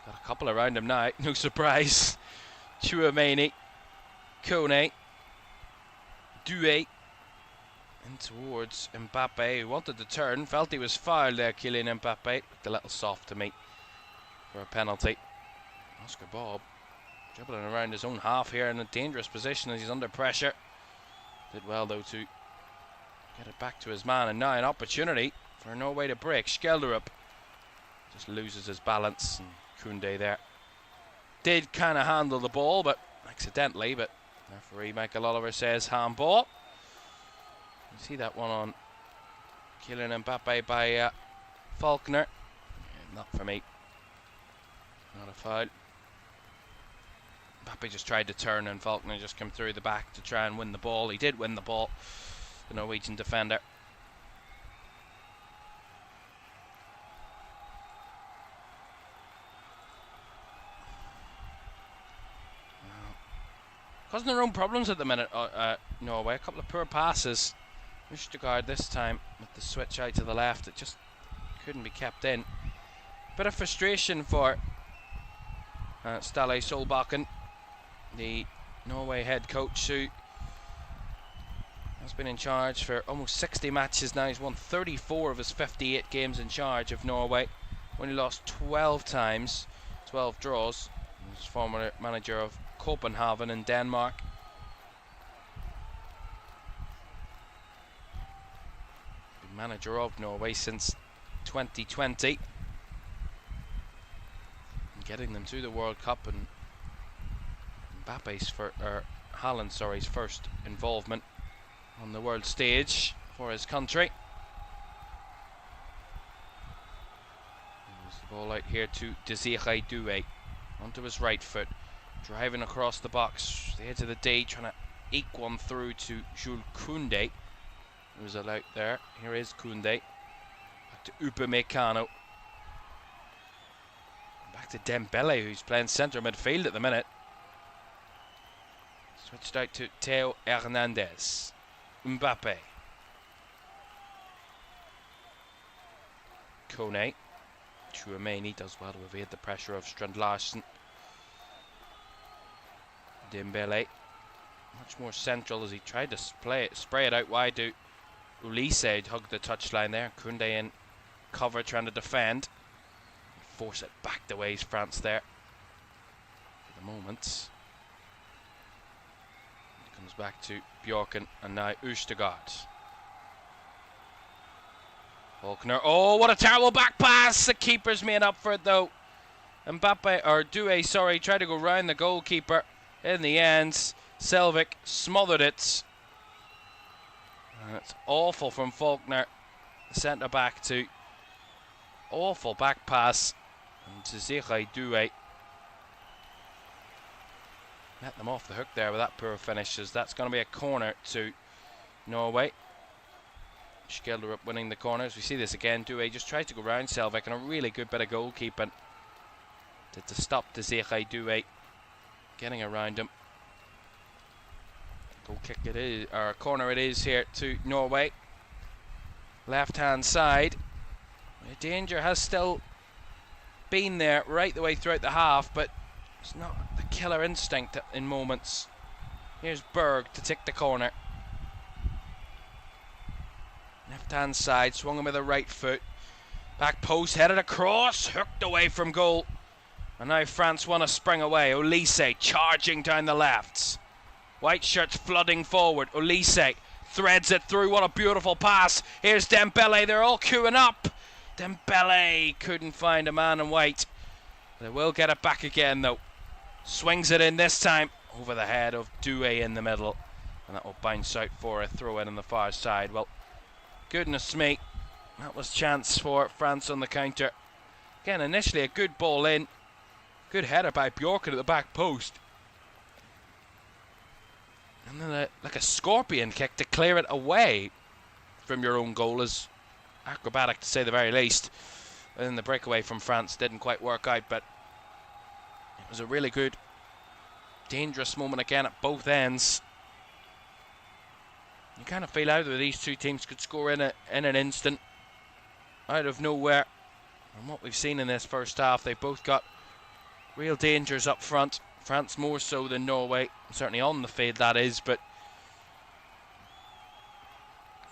Got a couple around him now, no surprise. Chouameni, Kone, Doué, in towards Mbappe, who wanted to turn, felt he was fouled there, Kylian Mbappe. Looked a little soft to me for a penalty. Oscar Bob dribbling around his own half here in a dangerous position as he's under pressure. Did well though to get it back to his man, and now an opportunity for Norway to break. Skelderup just loses his balance, and Koundé there did kind of handle the ball, but accidentally. But referee Michael Oliver says handball. You see that one on Kylian Mbappe by Faulkner. Yeah, not for me. Not a foul. Mbappe just tried to turn, and Faulkner just came through the back to try and win the ball. He did win the ball, the Norwegian defender. Causing their own problems at the minute, Norway. A couple of poor passes. Oostegard this time with the switch out to the left. It just couldn't be kept in. Bit of frustration for Ståle Solbakken, the Norway head coach, who has been in charge for almost 60 matches now. He's won 34 of his 58 games in charge of Norway. Only lost 12 times, 12 draws. He's former manager of Copenhagen in Denmark. Been manager of Norway since 2020. And getting them to the World Cup, and Mbappe's Haaland's first involvement on the world stage for his country. There's the ball out here to Desiré Doué, onto his right foot, driving across the box, the edge of the D, trying to eke one through to Jules Koundé, who's allowed there. Here is Koundé, back to Upamecano, back to Dembele, who's playing centre midfield at the minute. Switched out to Theo Hernandez. Mbappe. Kone. Caoimhan does well to evade the pressure of Strand-Larsen. Dembele. Much more central as he tried to spray it out wide to Ulisse. Hugged the touchline there. Koundé in cover trying to defend. Force it back the ways France there. For the moment. It comes back to Bjorken and now Østegård. Faulkner. Oh, what a terrible back pass! The keeper's made up for it though. Mbappe, or Doué, sorry, tried to go round the goalkeeper. In the end, Selvik smothered it. And it's awful from Faulkner, the centre back, to awful back pass. And to Ziré Doué. Let them off the hook there with that poor finish, as that's going to be a corner to Norway. Schkelder up winning the corners. We see this again. Doué just tries to go round Selvik, and a really good bit of goalkeeping to stop Ziré Doué getting around him. Goal kick it is, or corner it is here to Norway. Left hand side. The danger has still been there right the way throughout the half, but it's not the killer instinct in moments. Here's Berg to take the corner. Left hand side, swung him with the right foot. Back post, headed across, hooked away from goal. And now France want to spring away. Ulisse charging down the left. White shirts flooding forward. Ulisse threads it through. What a beautiful pass. Here's Dembele. They're all queuing up. Dembele couldn't find a man in white. They will get it back again though. Swings it in this time over the head of Doué in the middle. And that will bounce out for a throw in on the far side. Well, goodness me. That was chance for France on the counter. Again, initially a good ball in. Good header by Bjorken at the back post. And then like a scorpion kick to clear it away from your own goal is acrobatic to say the very least. And then the breakaway from France didn't quite work out, but it was a really good, dangerous moment again at both ends. You kind of feel either of these two teams could score in an instant, out of nowhere. And what we've seen in this first half, they both got real dangers up front. France more so than Norway, certainly on the field that is, but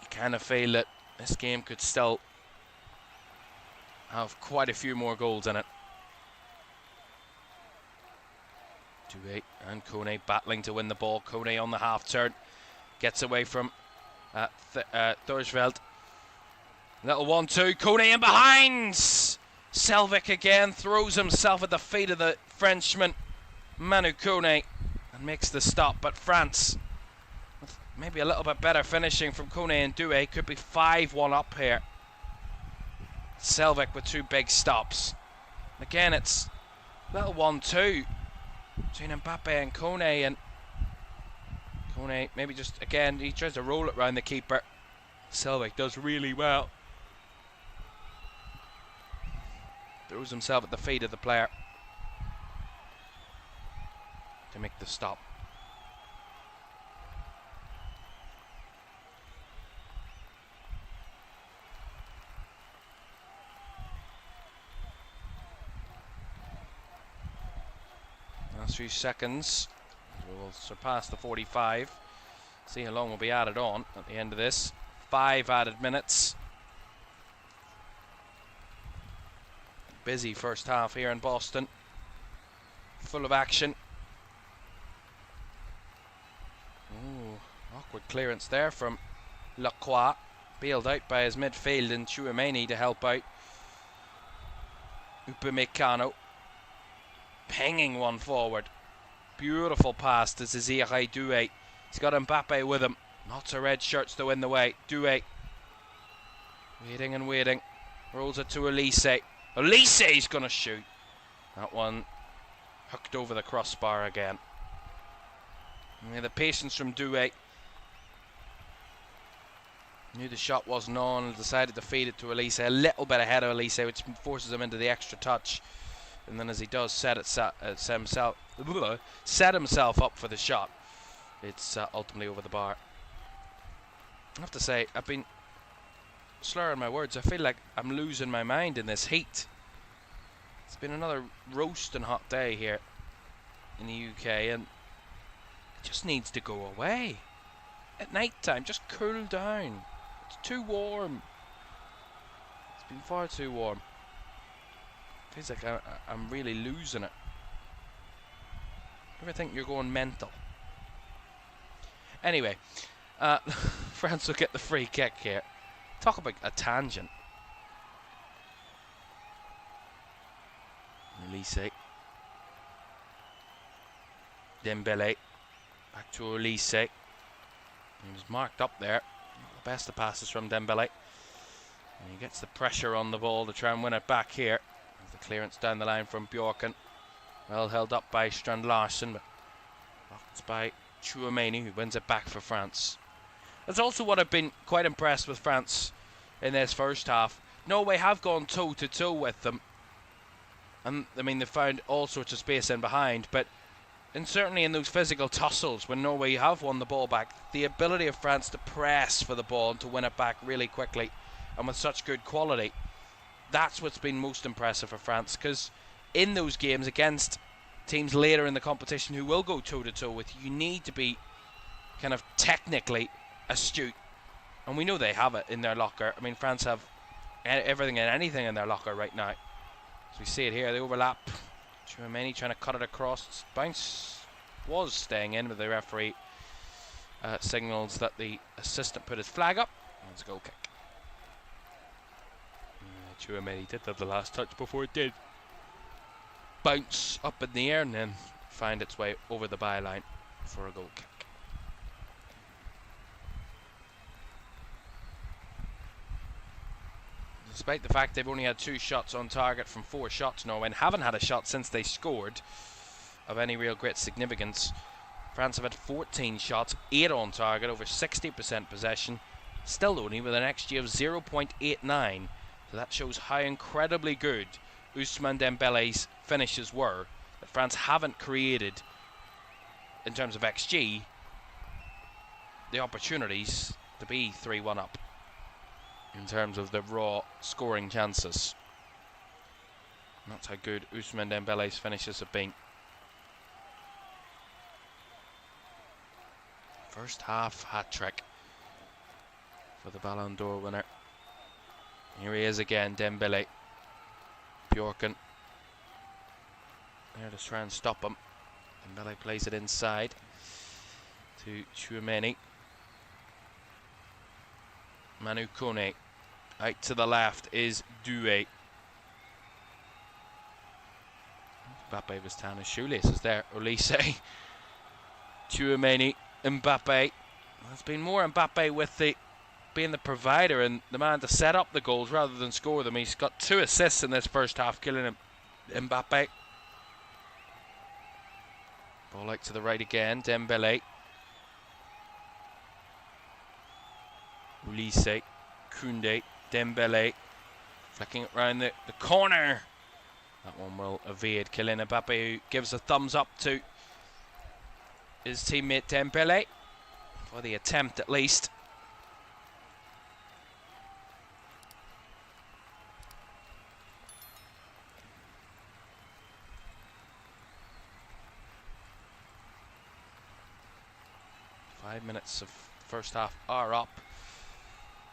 you kind of feel that this game could still have quite a few more goals in it. Doué and Kone battling to win the ball. Kone on the half turn gets away from Thorsveld. Little 1-2. Kone in behind. Selvik again throws himself at the feet of the Frenchman Manu Kone and makes the stop. But France, with maybe a little bit better finishing from Kone and Doué, could be 5-1 up here. Selvik with two big stops. Again, it's little 1-2 between Mbappe and Kone, and Kone maybe just, again, he tries to roll it round the keeper. Selvik does really well. Throws himself at the feet of the player to make the stop. Last few seconds, we will surpass the 45. See how long will be added on at the end of this. 5 added minutes. Busy first half here in Boston. Full of action. Ooh, awkward clearance there from Lacroix. Bailed out by his midfield and Caoimhan to help out. Upamecano. Pinging one forward. Beautiful pass to Ziré Doué. He's got Mbappe with him. Lots of red shirts to win the way. Doué. Waiting and waiting. Rolls it to Ulisse. Ulisse's going to shoot. That one hooked over the crossbar again. And the patience from Doué. Knew the shot wasn't on and decided to feed it to Ulisse. A little bit ahead of Ulisse, which forces him into the extra touch. And then as he does set himself up for the shot. it's ultimately over the bar. I have to say, I've been slurring my words. I feel like I'm losing my mind in this heat. It's been another roasting hot day here in the UK, and it just needs to go away. At night time, just cool down. It's too warm. It's been far too warm. Feels like I'm really losing it. Ever think you're going mental? Anyway, France will get the free kick here. Talk about a tangent. Olise. Dembele. Back to Olise. He was marked up there. The best of passes from Dembele. And he gets the pressure on the ball to try and win it back here. The clearance down the line from Bjorken. Well held up by Strand Larsen, but blocked by Caoimhan, who wins it back for France. That's also what I've been quite impressed with France in this first half. Norway have gone toe-to-toe with them. And I mean, they found all sorts of space in behind, but certainly in those physical tussles when Norway have won the ball back, the ability of France to press for the ball and to win it back really quickly and with such good quality, that's what's been most impressive for France, because in those games against teams later in the competition who will go toe-to-toe with you, need to be kind of technically astute, and we know they have it in their locker. I mean, France have everything and anything in their locker right now. As we see it here, the overlap. Caoimhan trying to cut it across. Bounce was staying in, but the referee signals that the assistant put his flag up. And it's a goal kick. Caoimhan did have the last touch before it did bounce up in the air and then find its way over the byline for a goal kick. Despite the fact they've only had 2 shots on target from 4 shots, Norway, and haven't had a shot since they scored of any real great significance. France have had 14 shots, 8 on target, over 60% possession, still only with an XG of 0.89. So that shows how incredibly good Ousmane Dembele's finishes were, that France haven't created, in terms of XG, the opportunities to be 3-1 up in terms of the raw scoring chances. And that's how good Ousmane Dembele's finishes have been. First half hat-trick for the Ballon d'Or winner. Here he is again, Dembele. Bjorken there to try and stop him. Dembele plays it inside to Caoimhan. Manu Kone. Out to the left is Doué. Mbappe was tying his shoelaces there. Olise. Caoimhan. Mbappe. There's been more Mbappe with being the provider and the man to set up the goals rather than score them. He's got 2 assists in this first half, killing Mbappe. Ball out to the right again. Dembele. Olise. Koundé. Dembele. Flicking it round the corner. That one will evade Kylian Mbappe, who gives a thumbs up to his teammate Dembele for the attempt at least. Five minutes of first half are up,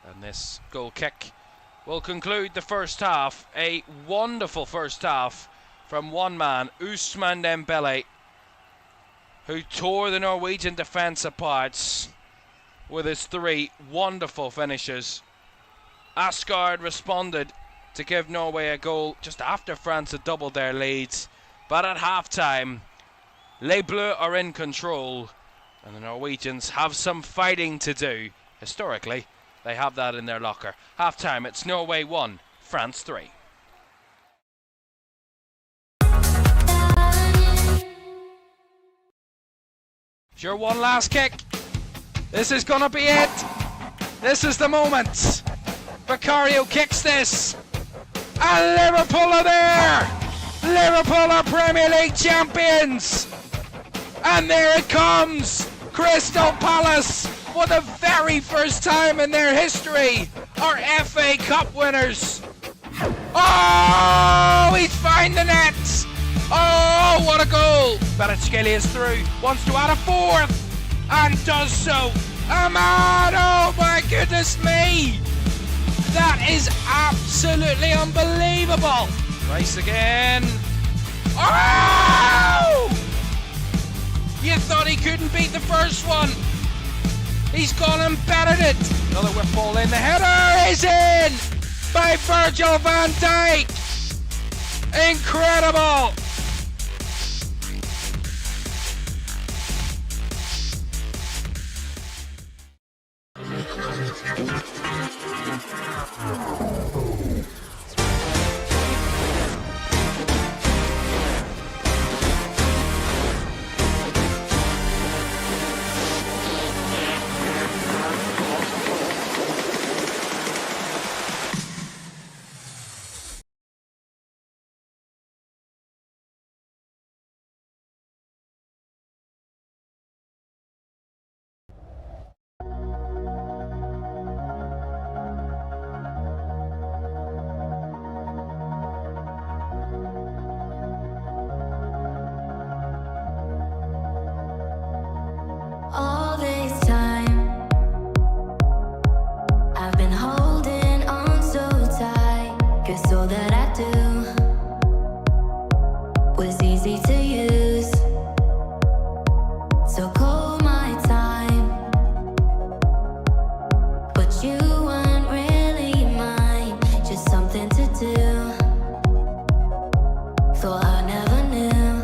and this goal kick will conclude the first half. A wonderful first half from one man, Ousmane Dembele, who tore the Norwegian defence apart with his 3 wonderful finishes. Asgard responded to give Norway a goal just after France had doubled their leads, but at half-time, Les Bleus are in control, and the Norwegians have some fighting to do. Historically, they have that in their locker. Half-time, it's Norway 1, France 3. Sure, one last kick. This is gonna be it. This is the moment. Vicario kicks this. And Liverpool are there. Liverpool are Premier League champions. And there it comes. Crystal Palace, for the very first time in their history, are FA Cup winners. Oh, he's found the net. Oh, what a goal. Kvaratskhelia is through, wants to add a fourth, and does so. Ahmad, oh my goodness me. That is absolutely unbelievable. Rice again. Oh! You thought he couldn't beat the first one. He's gone and bettered it. Another whip ball in. The header is in by Virgil van Dijk. Incredible. All this time, I've been holding on so tight, 'cause all that I do was easy to use. So call my time, but you weren't really mine, just something to do. Thought I never knew.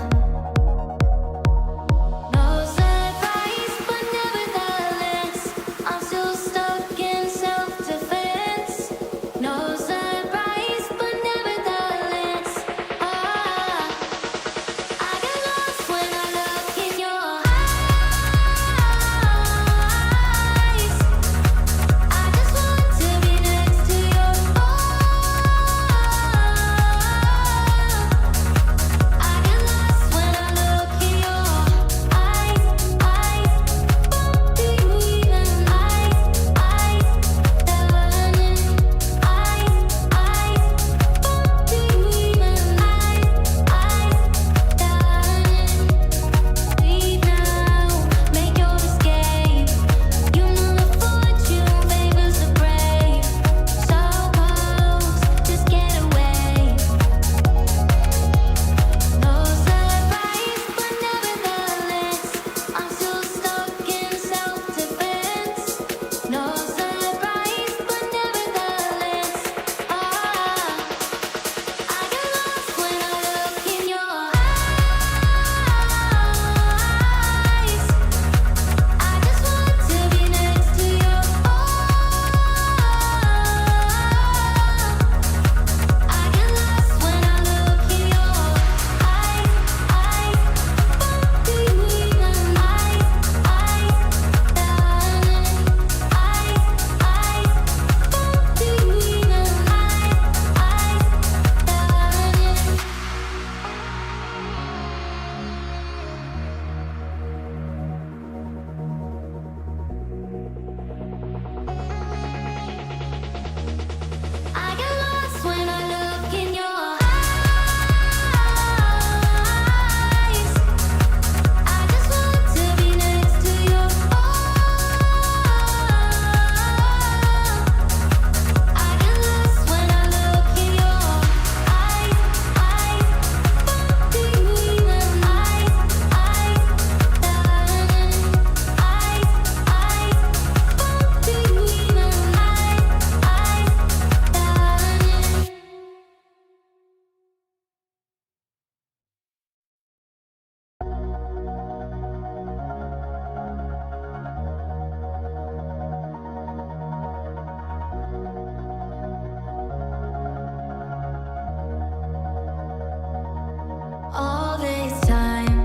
All this time,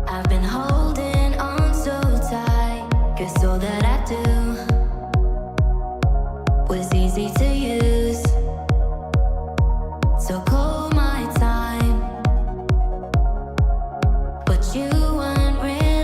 I've been holding on so tight, 'cause all that I do was easy to use. So call my time, but you weren't real.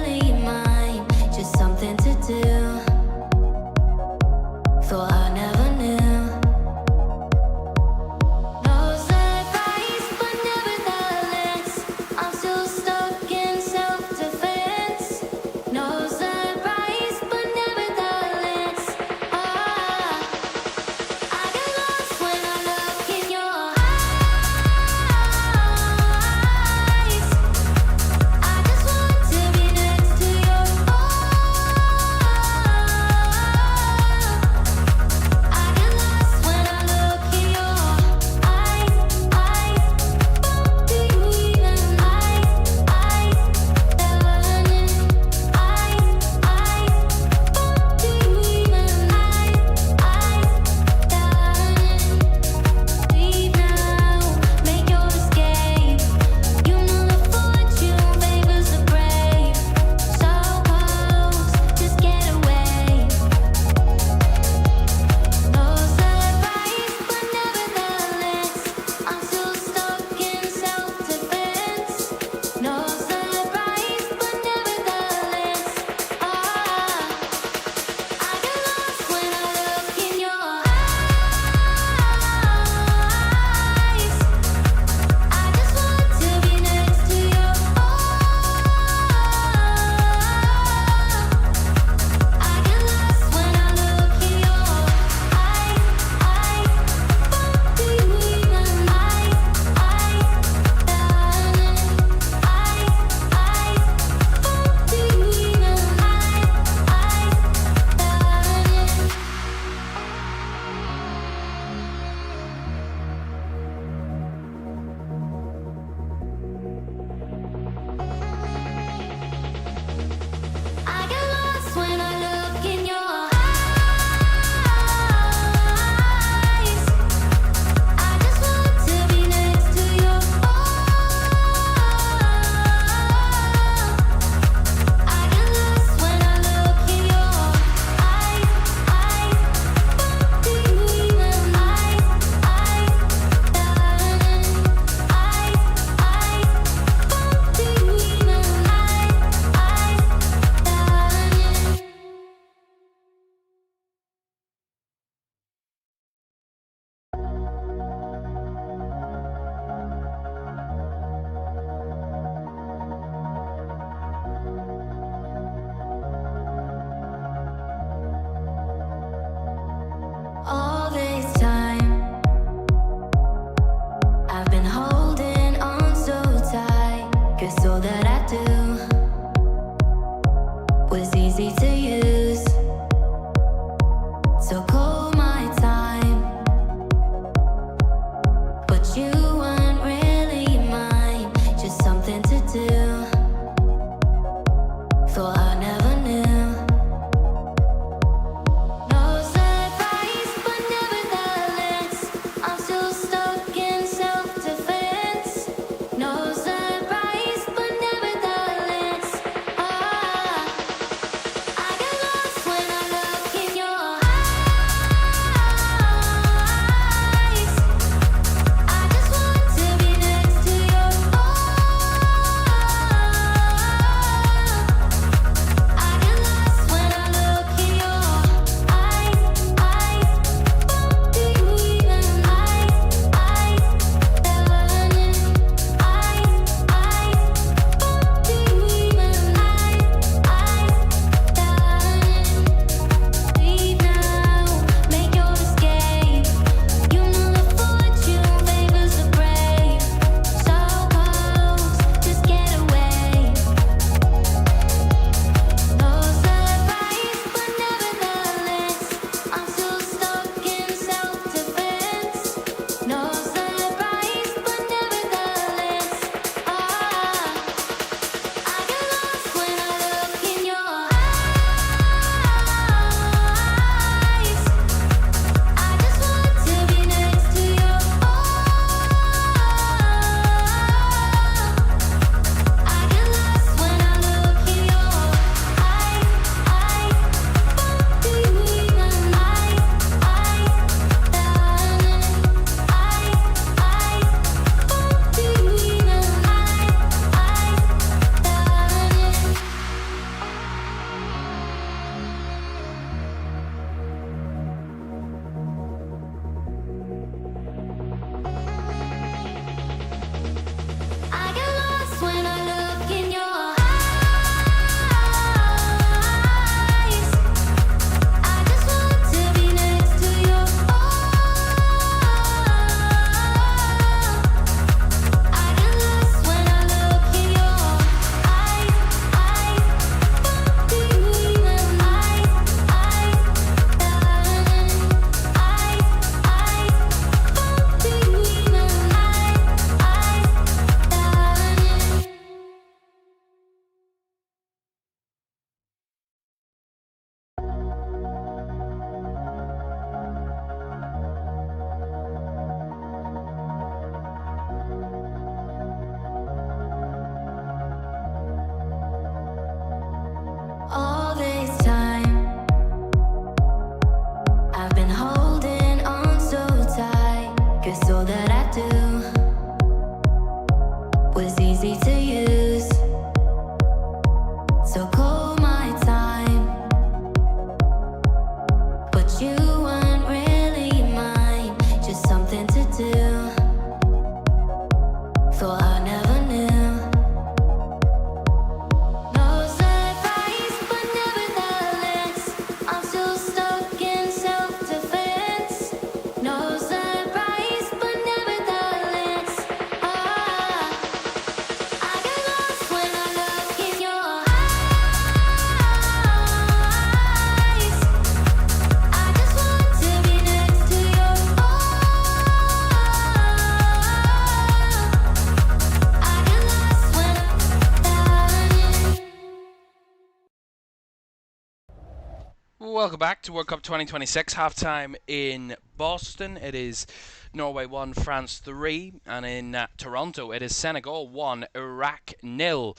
Welcome back to World Cup 2026, halftime in Boston. It is Norway 1, France 3, and in Toronto it is Senegal 1, Iraq 0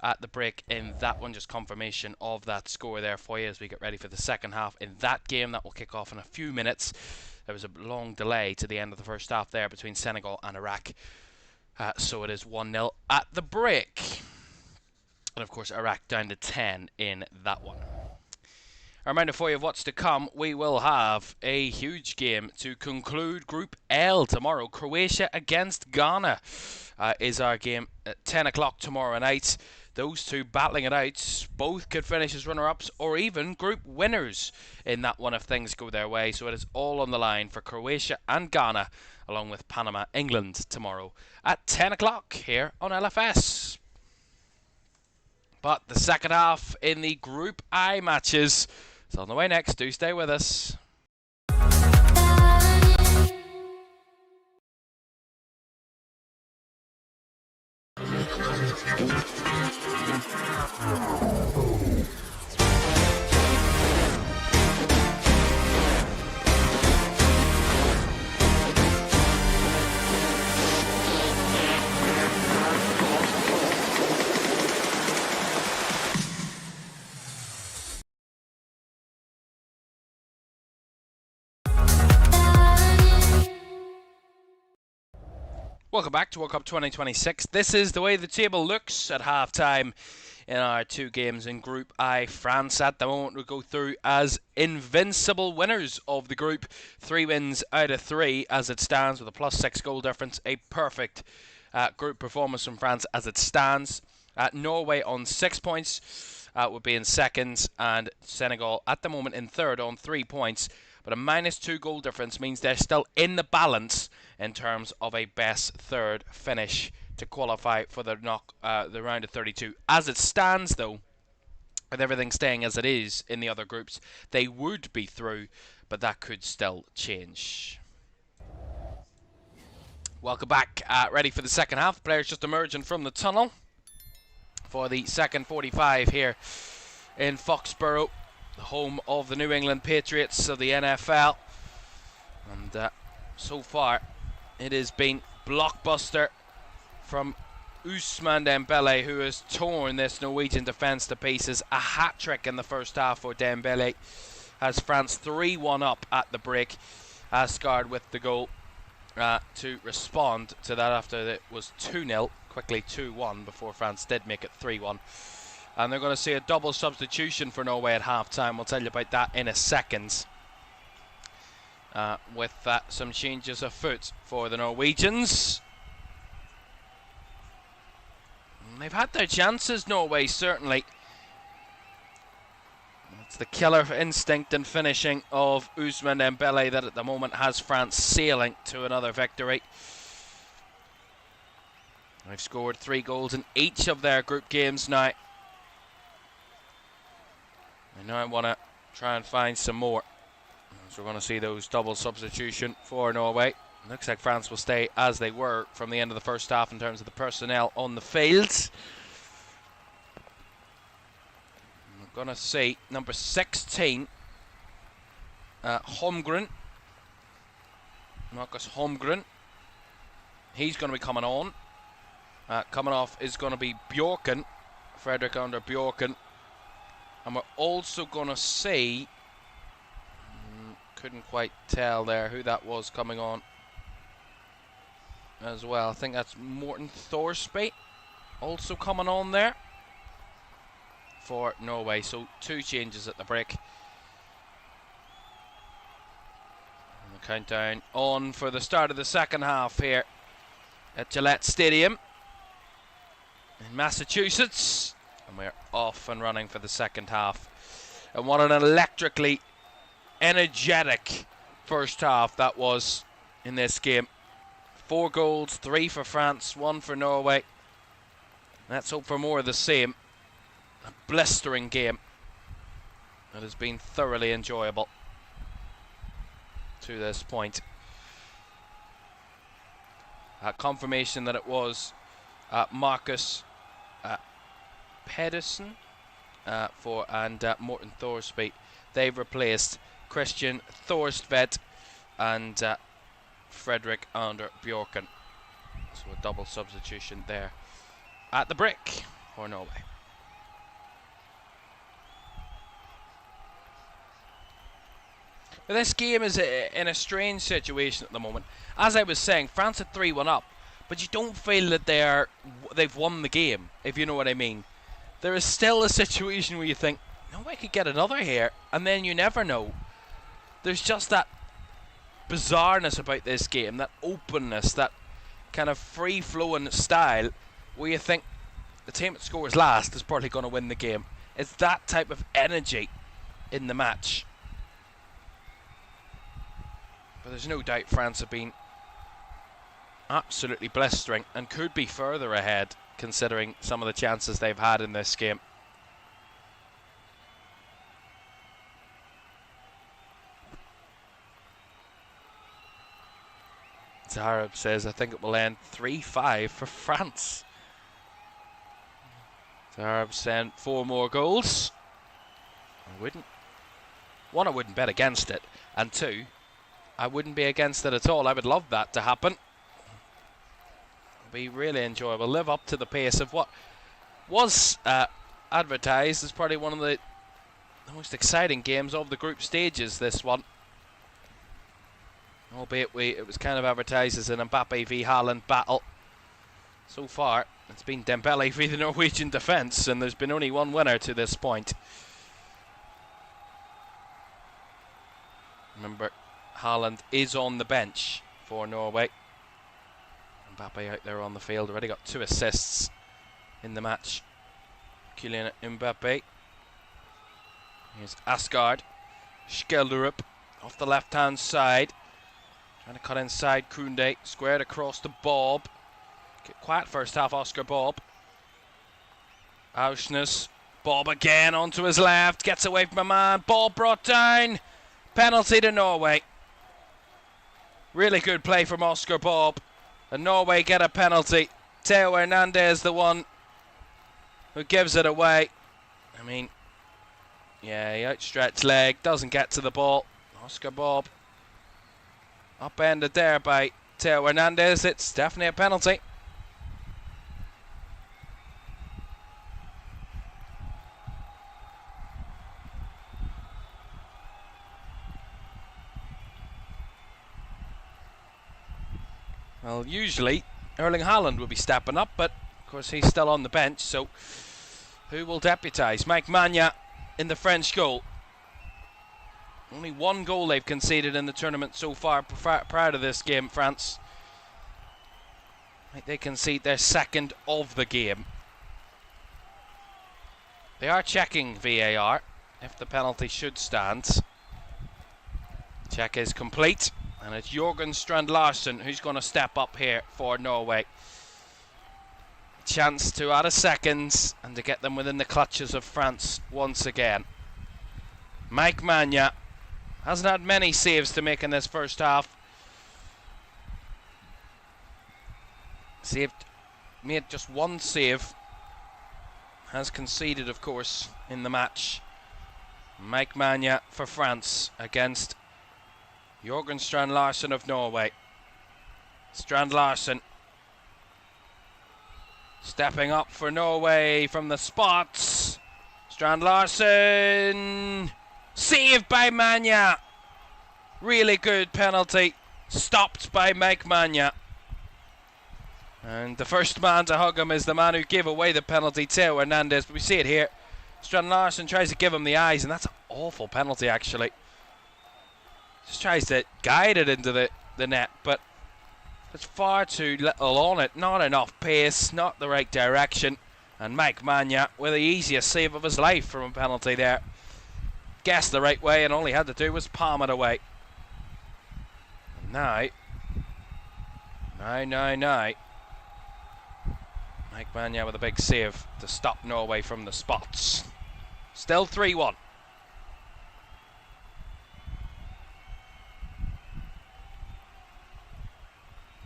at the break in that one. Just confirmation of that score there for you as we get ready for the second half in that game. That will kick off in a few minutes. There was a long delay to the end of the first half there between Senegal and Iraq, so it is 1-0 at the break. And of course Iraq down to 10 in that one. A reminder for you of what's to come. We will have a huge game to conclude Group L tomorrow. Croatia against Ghana is our game at 10 o'clock tomorrow night. Those two battling it out. Both could finish as runner-ups or even group winners in that one if things go their way. So it is all on the line for Croatia and Ghana, along with Panama, England tomorrow at 10 o'clock here on LFS. But the second half in the Group I matches is on the way next. Do stay with us. Welcome back to World Cup 2026. This is the way the table looks at halftime in our two games in Group I. France at the moment will go through as invincible winners of the group. 3 wins out of 3 as it stands with a +6 goal difference. A perfect group performance from France as it stands. Norway on 6 points would be in second, and Senegal at the moment in third on 3 points. But a -2 goal difference means they're still in the balance in terms of a best third finish to qualify for the round of 32. As it stands, though, with everything staying as it is in the other groups, they would be through, but that could still change. Welcome back. Ready for the second half. Players just emerging from the tunnel for the second 45 here in Foxborough, the home of the New England Patriots of the NFL. And so far it has been blockbuster from Ousmane Dembele, who has torn this Norwegian defence to pieces. A hat-trick in the first half for Dembele has France 3-1 up at the break. Asgard with the goal to respond to that after it was 2-0, quickly 2-1 before France did make it 3-1. And they're going to see a double substitution for Norway at half-time. We'll tell you about that in a second. With some changes afoot for the Norwegians. And they've had their chances, Norway, certainly. It's the killer instinct and finishing of Ousmane Dembele that at the moment has France sailing to another victory. They've scored 3 goals in each of their group games now. And now I want to try and find some more. So we're going to see those double substitution for Norway. Looks like France will stay as they were from the end of the first half in terms of the personnel on the field. We're going to see number 16, Holmgren. Marcus Holmgren. He's going to be coming on. Coming off is going to be Bjorken, Fredrik under Bjorken. And we're also going to see, couldn't quite tell there who that was coming on as well. I think that's Morten Thorsby also coming on there for Norway. So 2 changes at the break. And the countdown on for the start of the second half here at Gillette Stadium in Massachusetts. And we're off and running for the second half. And what an electrically energetic first half that was in this game. 4 goals, 3 for France, 1 for Norway. Let's hope for more of the same. A blistering game that has been thoroughly enjoyable to this point. Confirmation that it was Marcus Pedersen and Morten Thorsby they've replaced Christian Thorstvedt and Fredrik Ander Bjorken. So a double substitution there at the break for Norway. But this game is in a strange situation at the moment. As I was saying, France are 3-1 up, but you don't feel that they've won the game, if you know what I mean. There is still a situation where you think, Norway could get another here, and then you never know. There's just that bizarreness about this game, that openness, that kind of free-flowing style, where you think the team that scores last is probably going to win the game. It's that type of energy in the match. But there's no doubt France have been absolutely blistering and could be further ahead considering some of the chances they've had in this game. Zarab says, I think it will end 3-5 for France. Zarab sent 4 more goals. I wouldn't bet against it. And 2, I wouldn't be against it at all. I would love that to happen. It'd be really enjoyable. Live up to the pace of what was advertised as probably one of the most exciting games of the group stages, this one. Albeit it was kind of advertised as an Mbappe v Haaland battle. So far, it's been Dembele v the Norwegian defence, and there's been only one winner to this point. Remember, Haaland is on the bench for Norway. Mbappe out there on the field, already got 2 assists in the match. Kylian Mbappe. Here's Asgard. Skelderup off the left-hand side. Trying to cut inside Koundé. Squared across to Bob. Get quiet first half, Oscar Bob. Auschness. Bob again onto his left. Gets away from a man. Ball brought down. Penalty to Norway. Really good play from Oscar Bob. And Norway get a penalty. Theo Hernandez the one who gives it away. I mean, yeah, he outstretched leg. Doesn't get to the ball. Oscar Bob. Upended there by Theo Hernandez. It's definitely a penalty. Well, usually Erling Haaland would be stepping up, but of course he's still on the bench, so who will deputise? Mike Magna in the French goal. Only 1 goal they've conceded in the tournament so far prior to this game, France. They concede their 2nd of the game. They are checking VAR if the penalty should stand. Check is complete, and it's Jorgen Strand Larsen who's going to step up here for Norway. Chance to add a second and to get them within the clutches of France once again. Mike Magna hasn't had many saves to make in this first half. Made just 1 save. Has conceded, of course, in the match. Mike Magna for France against Jorgen Strand Larsen of Norway. Strand Larsen stepping up for Norway from the spots. Strand Larsen. Saved by Magna. Really good penalty. Stopped by Mike Magna. And the first man to hug him is the man who gave away the penalty, Theo Hernandez. But we see it here. Strand Larsen tries to give him the eyes, and that's an awful penalty, actually. Just tries to guide it into the net, but there's far too little on it. Not enough pace, not the right direction. And Mike Magna with the easiest save of his life from a penalty there. Guessed the right way, and all he had to do was palm it away. Now. Mike Magna with a big save to stop Norway from the spots. Still 3-1.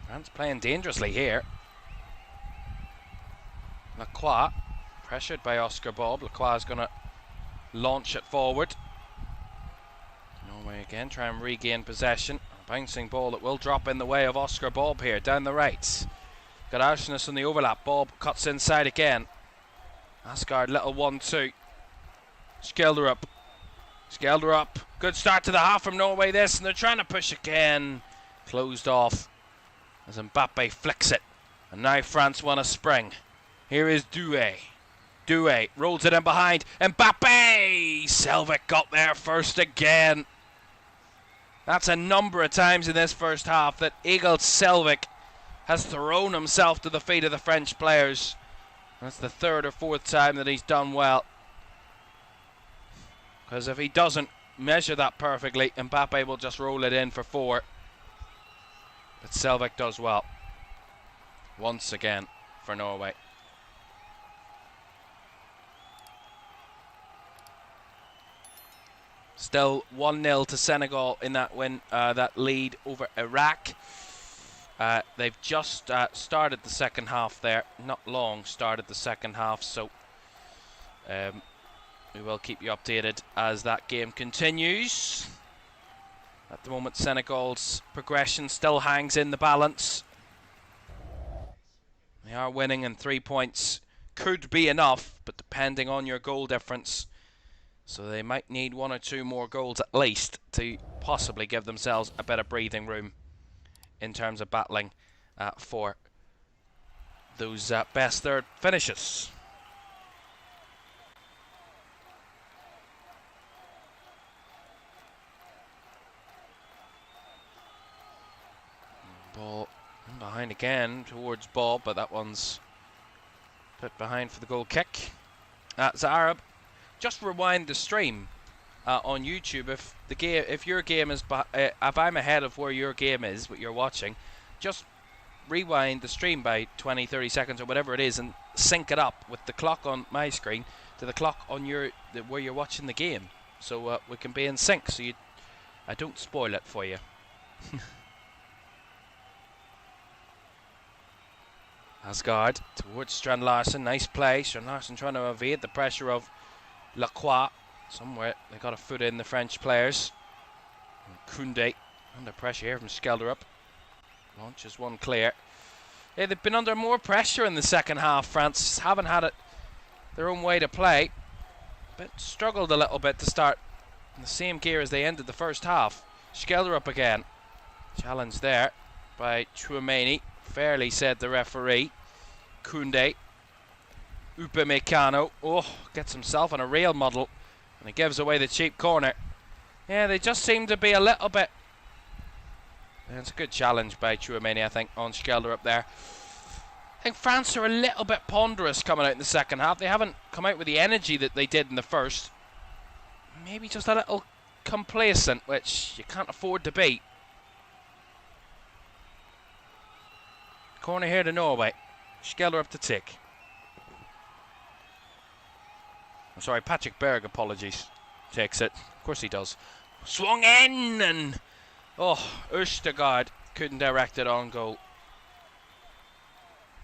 France playing dangerously here. Lacroix, pressured by Oscar Bob. Lacroix is going to launch it forward. Norway again, try and regain possession. A bouncing ball that will drop in the way of Oscar Bob here, down the right. Got Arsonus on the overlap. Bob cuts inside again. Asgard, little 1-2. Skelderup. Skelderup. Good start to the half from Norway this, and they're trying to push again. Closed off as Mbappe flicks it. And now France want a spring. Here is Doué. Doué rolls it in behind. Mbappe! Selvik got there first again. That's a number of times in this first half that Egil Selvik has thrown himself to the feet of the French players. That's the third or fourth time that he's done well. Because if he doesn't measure that perfectly, Mbappe will just roll it in for 4. But Selvik does well. Once again for Norway. Still 1-0 to Senegal in that win, that lead over Iraq. They've just started the second half there. Not long started the second half, so we will keep you updated as that game continues. At the moment, Senegal's progression still hangs in the balance. They are winning, and 3 points could be enough, but depending on your goal difference. So they might need 1 or 2 more goals at least to possibly give themselves a bit of breathing room in terms of battling for those best third finishes. Ball behind again towards Bob, but that one's put behind for the goal kick. Zarab, just rewind the stream on YouTube. If your game is if I'm ahead of where your game is, what you're watching, just rewind the stream by 20-30 seconds or whatever it is, and sync it up with the clock on my screen to the clock on where you're watching the game, so we can be in sync. So I don't spoil it for you. Asgard towards Strand Larsen. Nice play. Strand Larsen trying to evade the pressure of Lacroix. Somewhere they got a foot in, the French players. And Koundé under pressure here from Skelderup. Launches one clear. Yeah, they've been under more pressure in the second half. France haven't had it their own way to play, but struggled a little bit to start in the same gear as they ended the first half. Skelderup again. Challenge there by Chouameni. Fairly, said the referee. Koundé. Upamecano. Oh, gets himself in a real muddle. And he gives away the cheap corner. Yeah, they just seem to be a little bit... And it's a good challenge by Chouameni, I think, on Skelderup there. I think France are a little bit ponderous coming out in the second half. They haven't come out with the energy that they did in the first. Maybe just a little complacent, which you can't afford to be. Corner here to Norway. Skelderup to take. I'm sorry, Patrick Berg, apologies. Takes it. Of course he does. Swung in, and oh, Østegård couldn't direct it on goal.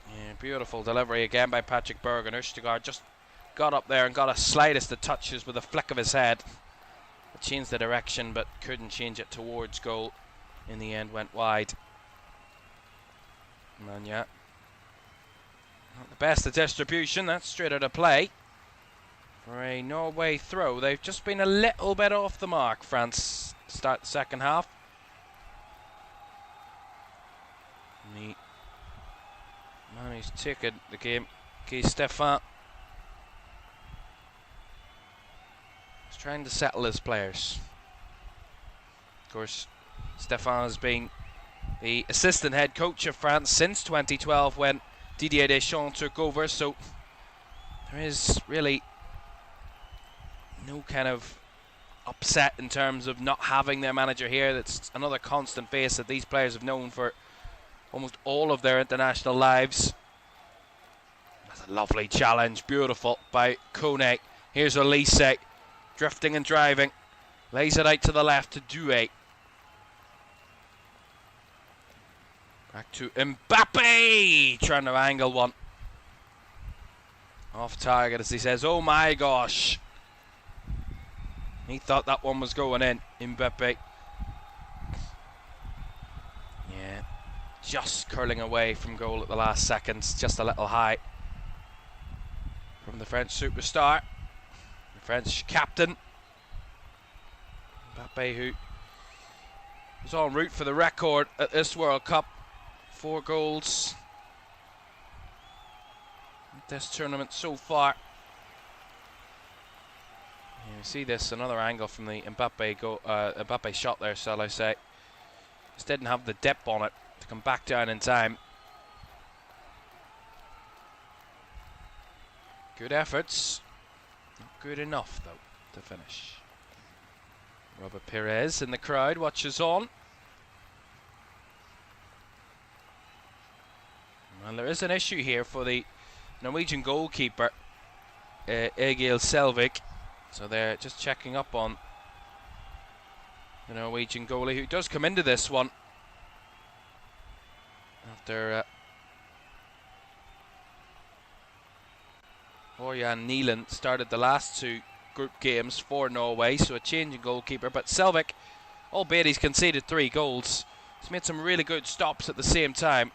Yeah, beautiful delivery again by Patrick Berg, and Østegård just got up there and got a slightest of touches with a flick of his head. It changed the direction, but couldn't change it towards goal. In the end, went wide. And yeah, not the best of distribution. That's straight out of play for a Norway throw. They've just been a little bit off the mark, France, start the second half. And the man who's taken the game, Guy Stéphane, is trying to settle his players. Of course, Stéphane has been the assistant head coach of France since 2012 when Didier Deschamps took over, so there is really no kind of upset in terms of not having their manager here. That's another constant face that these players have known for almost all of their international lives. That's a lovely challenge, beautiful by Kone. Here's Olise, drifting and driving, lays it out to the left to Doué. Back to Mbappe, trying to angle one. Off target, as he says, oh my gosh. He thought that one was going in. Mbappe. Yeah, just curling away from goal at the last seconds. Just a little high from the French superstar, the French captain. Mbappe, who was en route for the record at this World Cup. 4 goals at this tournament so far. You see this, another angle from the Mbappe shot there, shall I say. Just didn't have the dip on it to come back down in time. Good efforts. Not good enough, though, to finish. Robert Perez in the crowd watches on. Well, there is an issue here for the Norwegian goalkeeper, Egil Selvik. So they're just checking up on the Norwegian goalie, who does come into this one after Ørjan Nyland started the last 2 group games for Norway, so a change in goalkeeper. But Selvik, albeit he's conceded 3 goals, he's made some really good stops at the same time.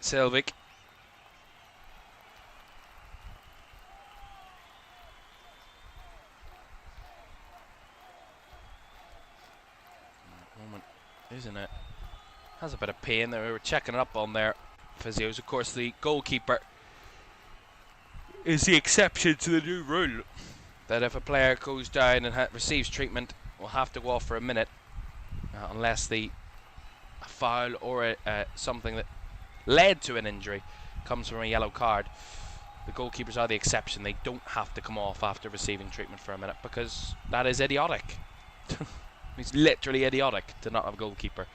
Selvik. Moment, isn't it? Has a bit of pain there. We were checking it up on their physios. Of course, the goalkeeper is the exception to the new rule that if a player goes down and receives treatment, will have to go off for a minute unless a foul or something that led to an injury comes from a yellow card. The goalkeepers are the exception. They don't have to come off after receiving treatment for a minute, because that is idiotic. It's literally idiotic to not have a goalkeeper.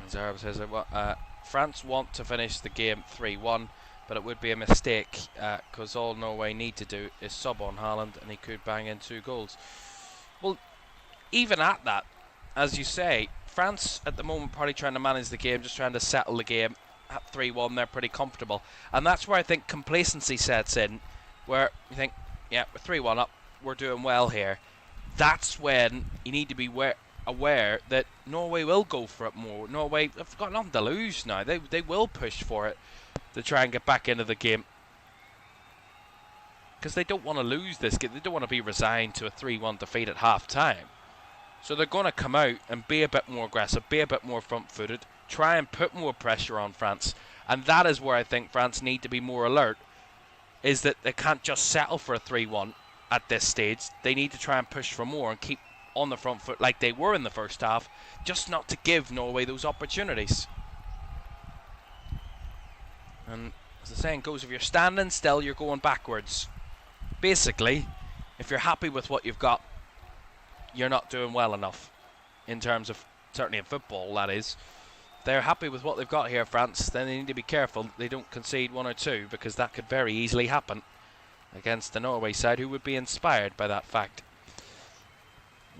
Zarab says that France want to finish the game 3-1, but it would be a mistake because all Norway need to do is sub on Haaland and he could bang in 2 goals. Well, even at that, as you say, France at the moment probably trying to manage the game, just trying to settle the game. At 3-1, they're pretty comfortable, and that's where I think complacency sets in, where you think, yeah, we're 3-1 up, we're doing well here. That's when you need to be aware that Norway will go for it more. Norway have got nothing to lose now. They will push for it to try and get back into the game, because they don't want to lose this game. They don't want to be resigned to a 3-1 defeat at half time. So they're going to come out and be a bit more aggressive, be a bit more front-footed, try and put more pressure on France. And that is where I think France need to be more alert, is that they can't just settle for a 3-1 at this stage. They need to try and push for more and keep on the front foot like they were in the first half, just not to give Norway those opportunities. And as the saying goes, if you're standing still, you're going backwards. Basically, if you're happy with what you've got, you're not doing well enough in terms of, certainly in football, that is. If they're happy with what they've got here, France, then they need to be careful they don't concede 1 or 2, because that could very easily happen against the Norway side, who would be inspired by that fact.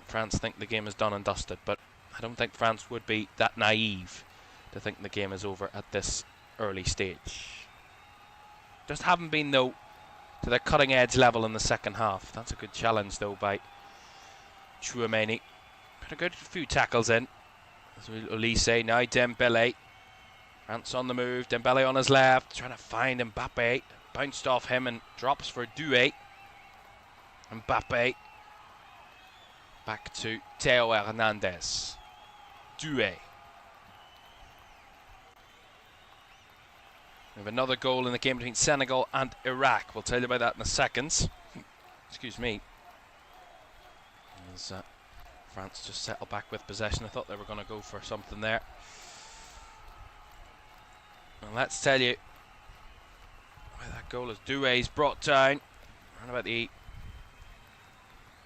France think the game is done and dusted, but I don't think France would be that naive to think the game is over at this early stage. Just haven't been, though, to their cutting edge level in the second half. That's a good challenge, though, by Caoimhan. Put a good few tackles in. As Olise, now Dembele. France on the move, Dembele on his left, trying to find Mbappe. Bounced off him and drops for Doué. Mbappe. Back to Theo Hernandez. Doué. We have another goal in the game between Senegal and Iraq. We'll tell you about that in a second. Excuse me. As France just settle back with possession. I thought they were going to go for something there. And let's tell you where that goal is. Doué's brought down around about the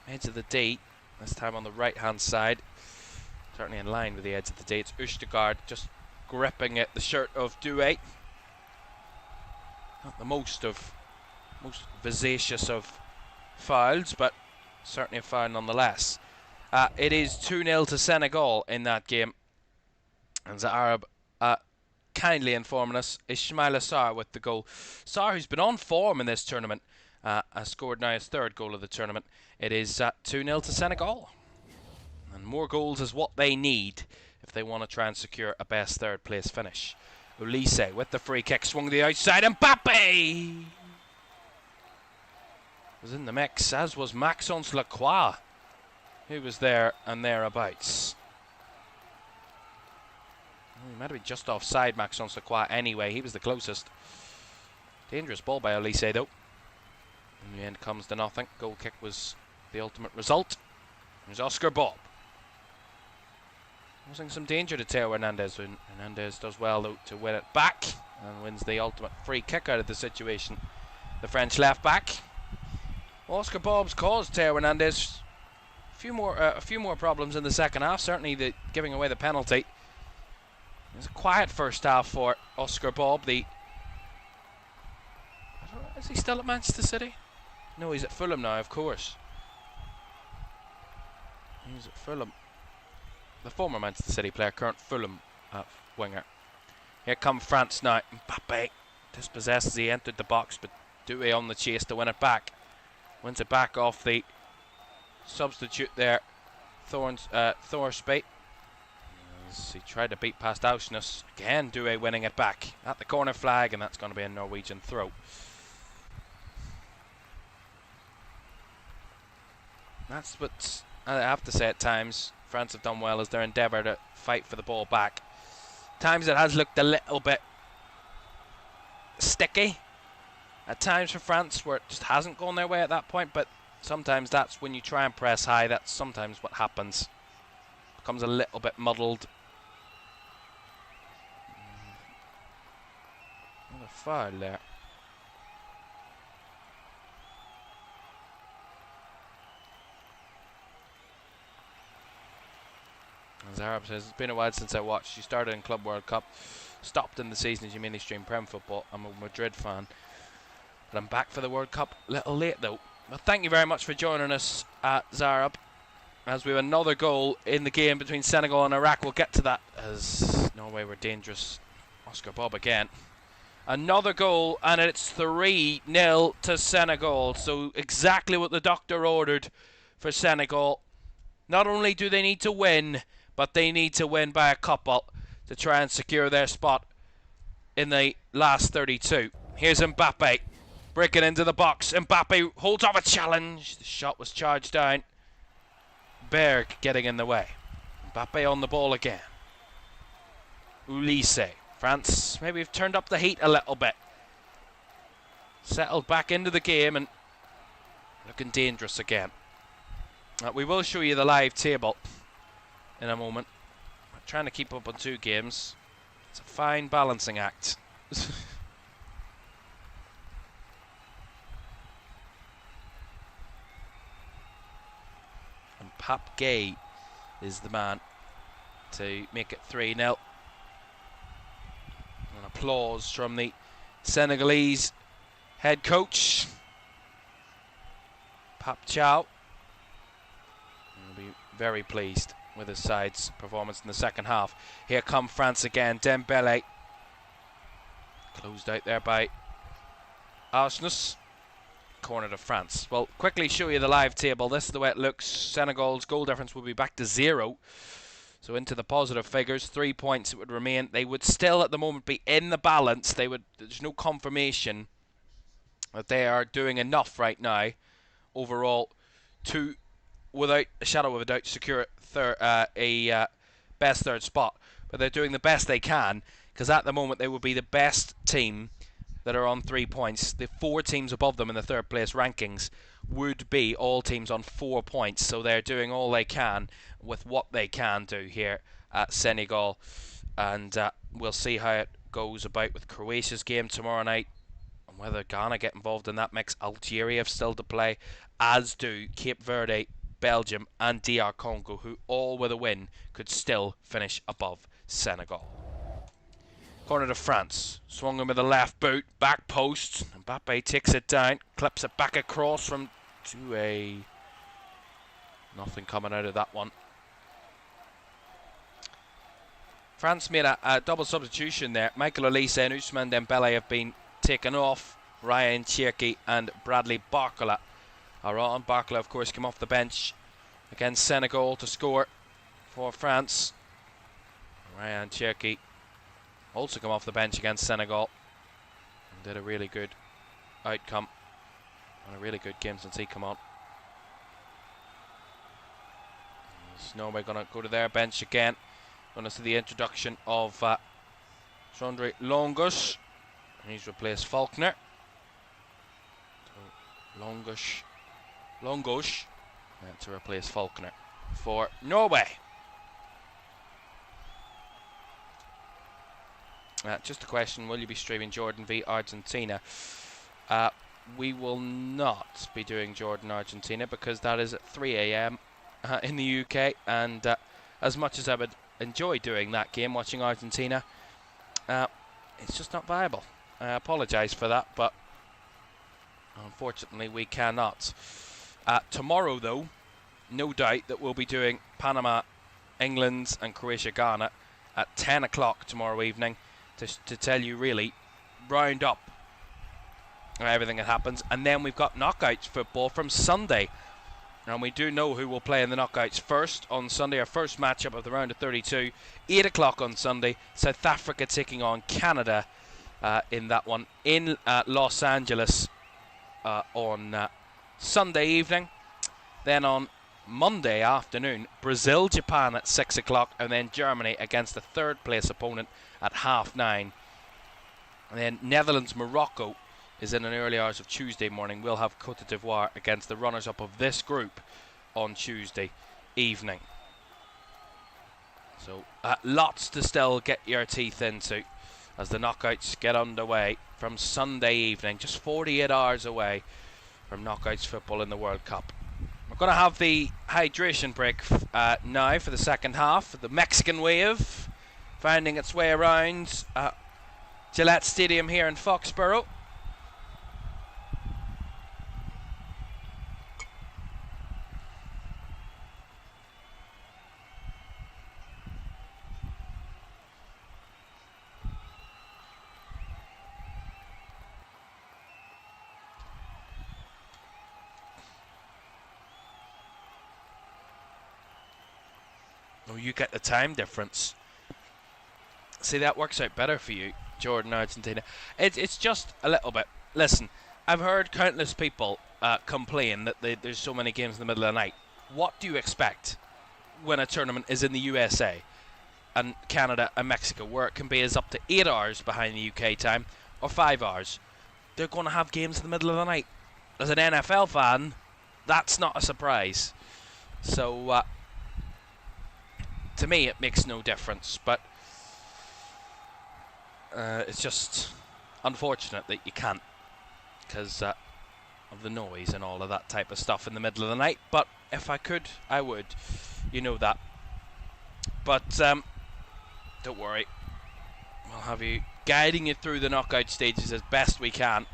edge of the D. This time on the right hand side. Certainly in line with the edge of the D. It's Østegård just gripping at the shirt of Doué. Not the most vivacious of fouls, but certainly a foul nonetheless. It is 2-0 to Senegal in that game. And Zarab kindly informing us, Ismaila Sarr with the goal. Sarr, who's been on form in this tournament, has scored now his third goal of the tournament. It is 2-0 to Senegal. And more goals is what they need if they want to try and secure a best third place finish. Ulisse with the free kick, swung to the outside, Mbappe was in the mix, as was Maxence Lacroix, who was there and thereabouts. He might have been just offside, Maxence Lacroix, anyway. He was the closest. Dangerous ball by Ulisse, though. In the end, comes to nothing. Goal kick was the ultimate result. There's Oscar Bob. Causing some danger to Theo Hernandez. Hernandez does well, though, to win it back and wins the ultimate free kick out of the situation. The French left back. Oscar Bob's caused Theo Hernandez a few more problems in the second half. Certainly the giving away the penalty. It was a quiet first half for Oscar Bob. Is he still at Manchester City? No, he's at Fulham now, of course. He's at Fulham. The former Manchester City player, current Fulham winger. Here come France now. Mbappe dispossessed as he entered the box, but Doué on the chase to win it back. Wins it back off the substitute there, Thorsby. As he tried to beat past Auschness. Again, Doué winning it back at the corner flag, and that's going to be a Norwegian throw. That's what I have to say at times. France have done well as their endeavour to fight for the ball back. Times it has looked a little bit sticky at times for France, where it just hasn't gone their way at that point, but sometimes that's when you try and press high, that's sometimes what happens. Becomes a little bit muddled. What a foul there. As Arab says, it's been a while since I watched. You started in Club World Cup, stopped in the season as you mainly stream Prem football. I'm a Madrid fan, but I'm back for the World Cup. A little late though. Well, thank you very much for joining us at Zarab, as we have another goal in the game between Senegal and Iraq. We'll get to that as Norway were dangerous. Oscar Bob again. Another goal, and it's 3-0 to Senegal. So exactly what the doctor ordered for Senegal. Not only do they need to win, but they need to win by a couple to try and secure their spot in the last 32. Here's Mbappe breaking into the box. Mbappe holds off a challenge. The shot was charged down. Berg getting in the way. Mbappe on the ball again. Ulisse. France maybe have turned up the heat a little bit. Settled back into the game and looking dangerous again. We will show you the live table in a moment. I'm trying to keep up on two games. It's a fine balancing act. And Pape Gay is the man to make it 3-0. And applause from the Senegalese head coach, Pape Thiaw. Will be very pleased with his side's performance in the second half. Here come France again. Dembele closed out there by Auschness. Corner to France. Well, quickly show you the live table. This is the way it looks. Senegal's goal difference will be back to 0. So into the positive figures. 3 points it would remain. They would still at the moment be in the balance. There's no confirmation that they are doing enough right now overall to, without a shadow of a doubt, secure a best third spot. But they're doing the best they can, because at the moment they would be the best team that are on 3 points. The 4 teams above them in the third place rankings would be all teams on 4 points. So they're doing all they can with what they can do here at Senegal. And we'll see how it goes about with Croatia's game tomorrow night, and whether Ghana get involved in that mix. Algeria have still to play, as do Cape Verde, Belgium and DR Congo, who all with a win could still finish above Senegal. Corner to France. Swung him with the left boot. Back post. Mbappe takes it down. Clips it back across from Doué. Nothing coming out of that one. France made a double substitution there. Michael Olise and Ousmane Dembele have been taken off. Ryan Cherki and Bradley Barcola are on. Barcola, of course, came off the bench against Senegal to score for France. Ryan Cherki also come off the bench against Senegal and did a really good outcome and a really good game since he come on. Is Norway going to go to their bench again? Going to see the introduction of Sondre Longus, and he's replaced Faulkner. So Longus to replace Faulkner for Norway. Just a question, will you be streaming Jordan v Argentina? We will not be doing Jordan-Argentina because that is at 3 AM in the UK, and as much as I would enjoy doing that game, watching Argentina, it's just not viable. I apologise for that, but unfortunately we cannot. Tomorrow, though, no doubt that we'll be doing Panama, England and Croatia, Ghana at 10 o'clock tomorrow evening to tell you, really, round up everything that happens. And then we've got knockouts football from Sunday. And we do know who will play in the knockouts first on Sunday. Our first matchup of the round of 32, 8 o'clock on Sunday. South Africa taking on Canada in that one in Los Angeles on Sunday evening. Then on Monday afternoon, Brazil, Japan at 6 o'clock, and then Germany against the third place opponent at 9:30. And then Netherlands, Morocco is in an early hours of Tuesday morning. We'll have Cote d'Ivoire against the runners-up of this group on Tuesday evening. So lots to still get your teeth into as the knockouts get underway from Sunday evening, just 48 hours away from knockouts football in the World Cup. We're going to have the hydration break now for the second half. The Mexican wave finding its way around Gillette Stadium here in Foxborough. Oh, you get the time difference. See, that works out better for you, Jordan, Argentina. It's just a little bit. Listen, I've heard countless people complain that there's so many games in the middle of the night. What do you expect when a tournament is in the USA and Canada and Mexico, where it can be as up to 8 hours behind the UK time or 5 hours? They're going to have games in the middle of the night. As an NFL fan, that's not a surprise. So, to me, it makes no difference, but it's just unfortunate that you can't because of the noise and all of that type of stuff in the middle of the night. But if I could, I would. You know that. But don't worry. We'll have you guiding you through the knockout stages as best we can.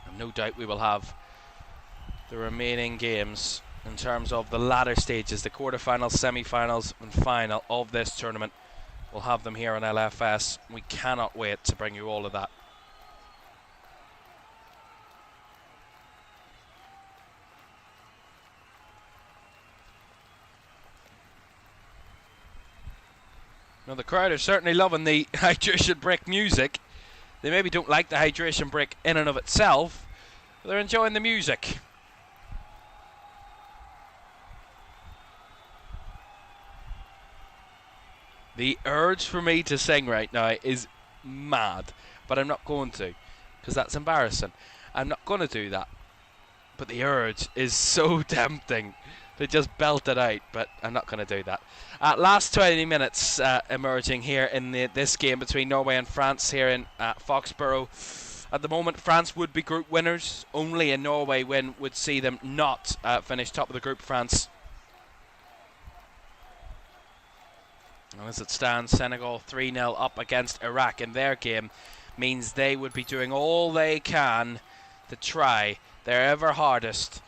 And no doubt we will have the remaining games in terms of the latter stages, the quarterfinals, semi-finals and final of this tournament. We'll have them here on LFS. We cannot wait to bring you all of that. Now the crowd are certainly loving the hydration break music. They maybe don't like the hydration break in and of itself, but they're enjoying the music. The urge for me to sing right now is mad, but I'm not going to, because that's embarrassing. I'm not going to do that, but the urge is so tempting to just belt it out, but I'm not going to do that. Last 20 minutes emerging here in this game between Norway and France here in Foxborough. At the moment, France would be group winners. Only a Norway win would see them not finish top of the group. France. And as it stands, Senegal 3-0 up against Iraq in their game means they would be doing all they can to try their ever hardest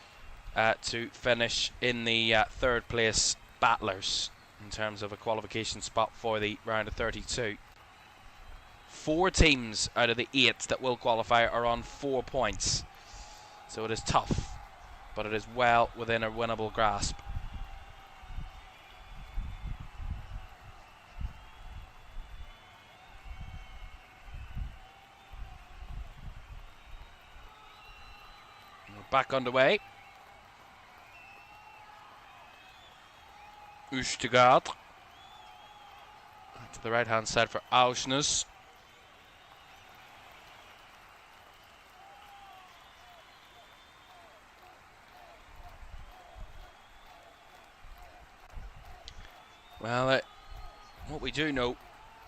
to finish in the third place battlers. in terms of a qualification spot for the round of 32. 4 teams out of the 8 that will qualify are on 4 points. So it is tough, but it is well within a winnable grasp. We're back underway. Ustegard. To the right hand side for Auschness. Well, what we do know,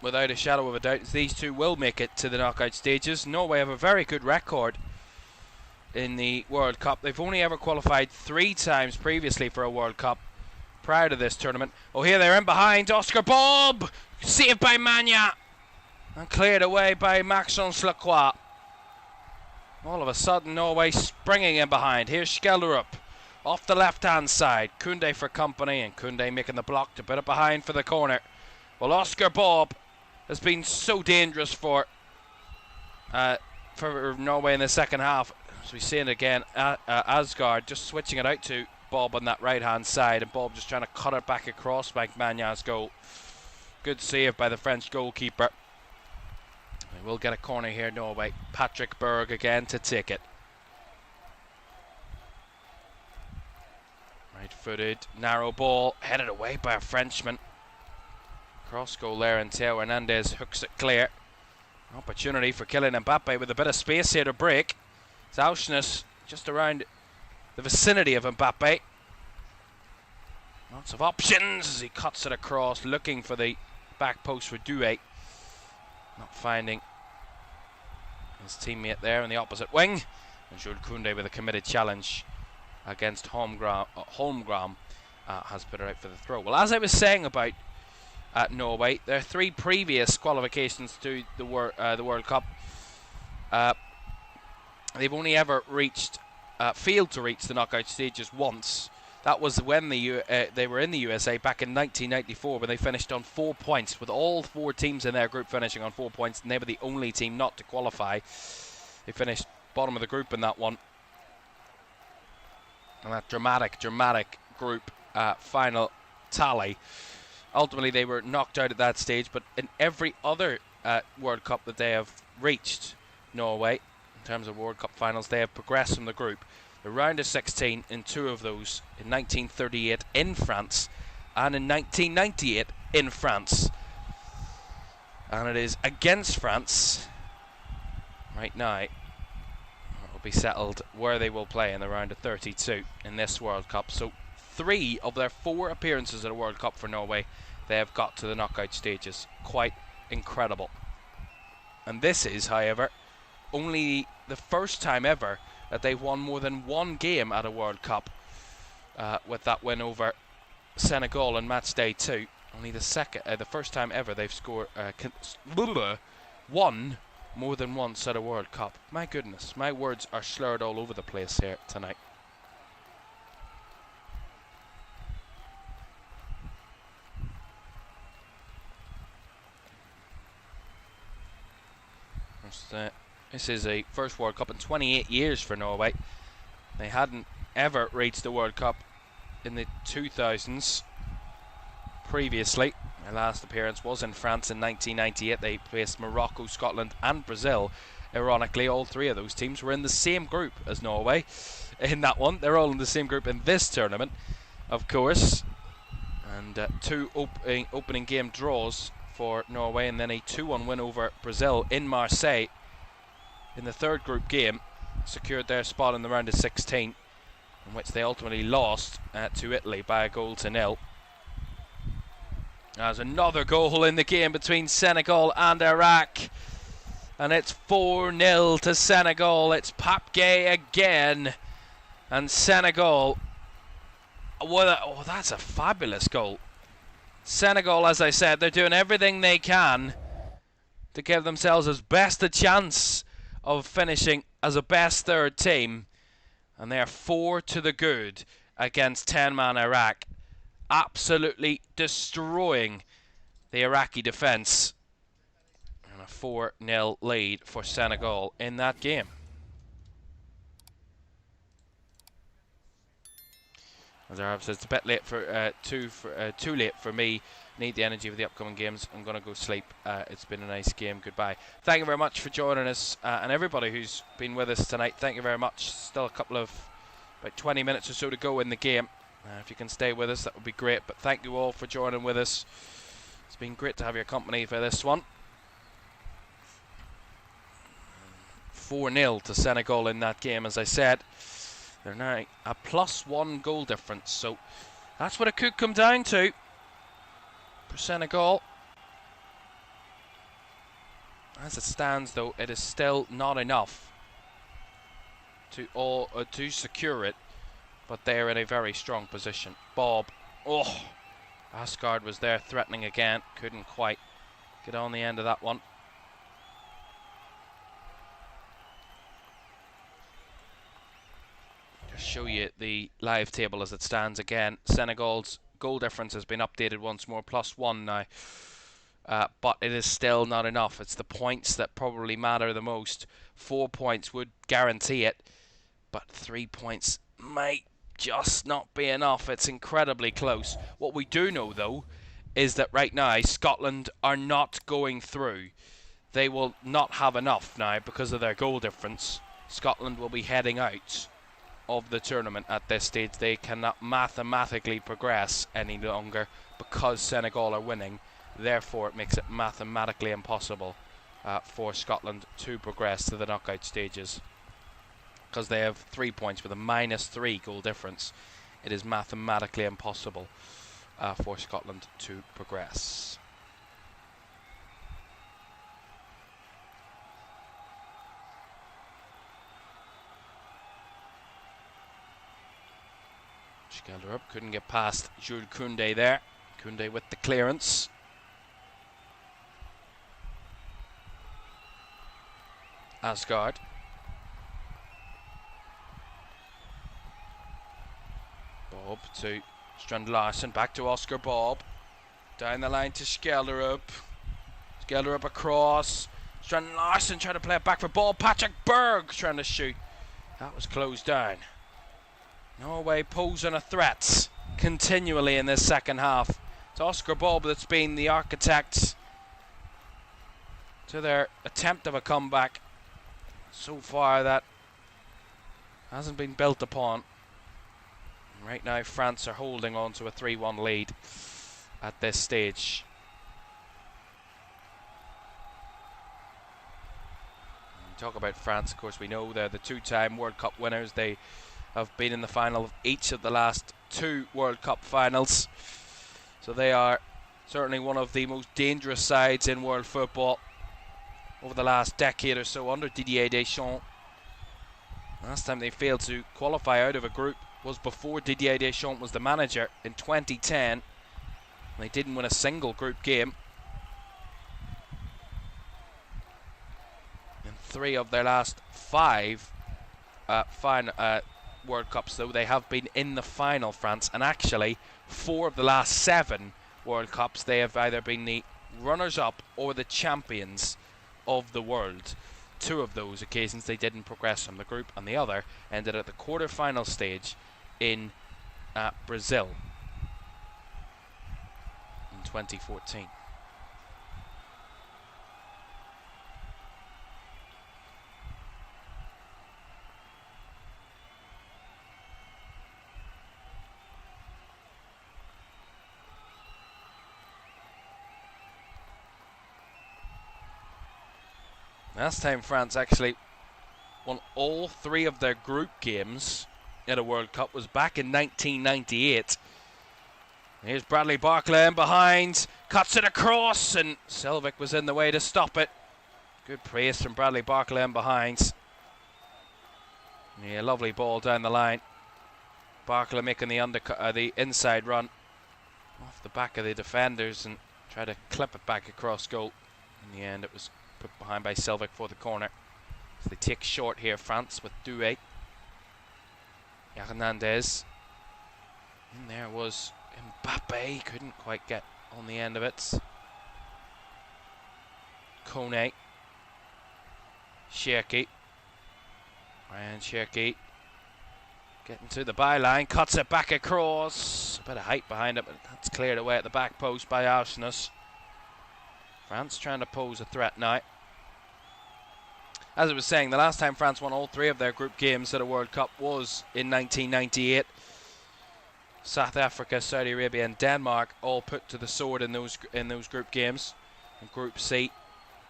without a shadow of a doubt, is these two will make it to the knockout stages. Norway have a very good record in the World Cup. They've only ever qualified 3 times previously for a World Cup prior to this tournament. Oh, here they're in behind. Oscar Bob! Saved by Mania! And cleared away by Maxence Lacroix. All of a sudden, Norway springing in behind. Here's Skellerup. Off the left-hand side, Koundé for company, and Koundé making the block to put it behind for the corner. Well, Oscar Bob has been so dangerous for Norway in the second half. As we see it again, Asgard just switching it out to Bob on that right-hand side, and Bob just trying to cut it back across Mike Magna's goal. Good save by the French goalkeeper. We will get a corner here, Norway. Patrick Berg again to take it. Right-footed, narrow ball, headed away by a Frenchman. Cross goal there, and Theo Hernandez hooks it clear. Opportunity for Kylian Mbappe with a bit of space here to break. It's Auschness just around the vicinity of Mbappe. Lots of options as he cuts it across, looking for the back post for Doué. Not finding his teammate there in the opposite wing. And Jules Koundé with a committed challenge against Holmgren has put it out for the throw. Well, as I was saying about Norway, their 3 previous qualifications to the World Cup, they've only ever failed to reach the knockout stages once. That was when they were in the USA back in 1994, when they finished on 4 points, with all 4 teams in their group finishing on 4 points, and they were the only team not to qualify. They finished bottom of the group in that one. And that dramatic group final tally. Ultimately, they were knocked out at that stage, but in every other World Cup that they have reached, Norway, in terms of World Cup finals, they have progressed from the group. The round of 16 in 2 of those, in 1938 in France and in 1998 in France. And it is against France right now. It will be settled where they will play in the round of 32 in this World Cup. So 3 of their 4 appearances at a World Cup for Norway, they have got to the knockout stages. Quite incredible. And this is, however, only the first time ever that they've won more than 1 game at a World Cup, with that win over Senegal in match day 2. Only the first time ever they've scored won more than once at a World Cup. My goodness, my words are slurred all over the place here tonight. This is a first World Cup in 28 years for Norway. They hadn't ever reached the World Cup in the 2000s previously. Their last appearance was in France in 1998. They faced Morocco, Scotland and Brazil. Ironically, all 3 of those teams were in the same group as Norway in that one. They're all in the same group in this tournament, of course. And 2 opening game draws for Norway, and then a 2-1 win over Brazil in Marseille in the 3rd group game, secured their spot in the round of 16, in which they ultimately lost to Italy by a 1-0. There's another goal in the game between Senegal and Iraq, and it's 4-0 to Senegal. It's Pape Gueye again, and Senegal, oh, that's a fabulous goal. Senegal, as I said, they're doing everything they can to give themselves as best a chance of finishing as a best 3rd team, and they are 4 to the good against 10-man Iraq. absolutely destroying the Iraqi defence. And a 4-0 lead for Senegal in that game. As Arab says, it's a bit late for too late for me. Need the energy for the upcoming games. I'm gonna go sleep. It's been a nice game. Goodbye. Thank you very much for joining us, and everybody who's been with us tonight. Thank you very much. Still a couple of about 20 minutes or so to go in the game. If you can stay with us, that would be great. But thank you all for joining with us. It's been great to have your company for this one. 4-0 to Senegal in that game, as I said. They're now a +1 goal difference, so that's what it could come down to for Senegal. As it stands, though, it is still not enough to secure it, but they're in a very strong position. Bob, Asgard was there threatening again, couldn't quite get on the end of that one. Show you the live table as it stands again. Senegal's goal difference has been updated once more, +1 now, but it is still not enough. It's the points that probably matter the most. 4 points would guarantee it, but 3 points might just not be enough. It's incredibly close. What we do know, though, is that right now Scotland are not going through. They will not have enough now because of their goal difference. Scotland will be heading out of the tournament at this stage. They cannot mathematically progress any longer because Senegal are winning. Therefore, it makes it mathematically impossible for Scotland to progress to the knockout stages. Because they have 3 points with a -3 goal difference, it is mathematically impossible for Scotland to progress. Gelder up, couldn't get past Jules Koundé there. Koundé with the clearance. Asgard. Bob to Strand Larsen, back to Oscar Bob. Down the line to Skelderup. Skelderup across. Strand Larsen trying to play it back for Bob. Patrick Berg trying to shoot. That was closed down. Norway posing a threat continually in this second half. It's Oscar Bob that's been the architect to their attempt of a comeback. So far that hasn't been built upon. Right now France are holding on to a 3-1 lead at this stage. And talk about France, of course, we know they're the 2-time World Cup winners. They have been in the final of each of the last 2 World Cup finals. So they are certainly one of the most dangerous sides in world football over the last decade or so under Didier Deschamps. Last time they failed to qualify out of a group was before Didier Deschamps was the manager in 2010. They didn't win a single group game. In 3 of their last 5 World Cups, though, they have been in the final, France, and actually 4 of the last 7 World Cups they have either been the runners-up or the champions of the world. 2 of those occasions they didn't progress from the group, and the other ended at the quarter-final stage in Brazil in 2014. Last time France actually won all 3 of their group games in a World Cup was back in 1998. Here's Bradley Barclay in behind, cuts it across, and Selvik was in the way to stop it. Good praise from Bradley Barclay in behind. Yeah, lovely ball down the line. Barclay making the inside run off the back of the defenders and try to clip it back across goal. In the end, it was put behind by Selvik for the corner. So they take short here, France, with Doué. Hernandez. And there was Mbappe couldn't quite get on the end of it. Kone. Cherki. Ryan Cherki getting to the byline, cuts it back across. A bit of height behind it, but that's cleared away at the back post by Auschness. France trying to pose a threat now. As I was saying, the last time France won all 3 of their group games at a World Cup was in 1998. South Africa, Saudi Arabia and Denmark all put to the sword in those group games. And Group C,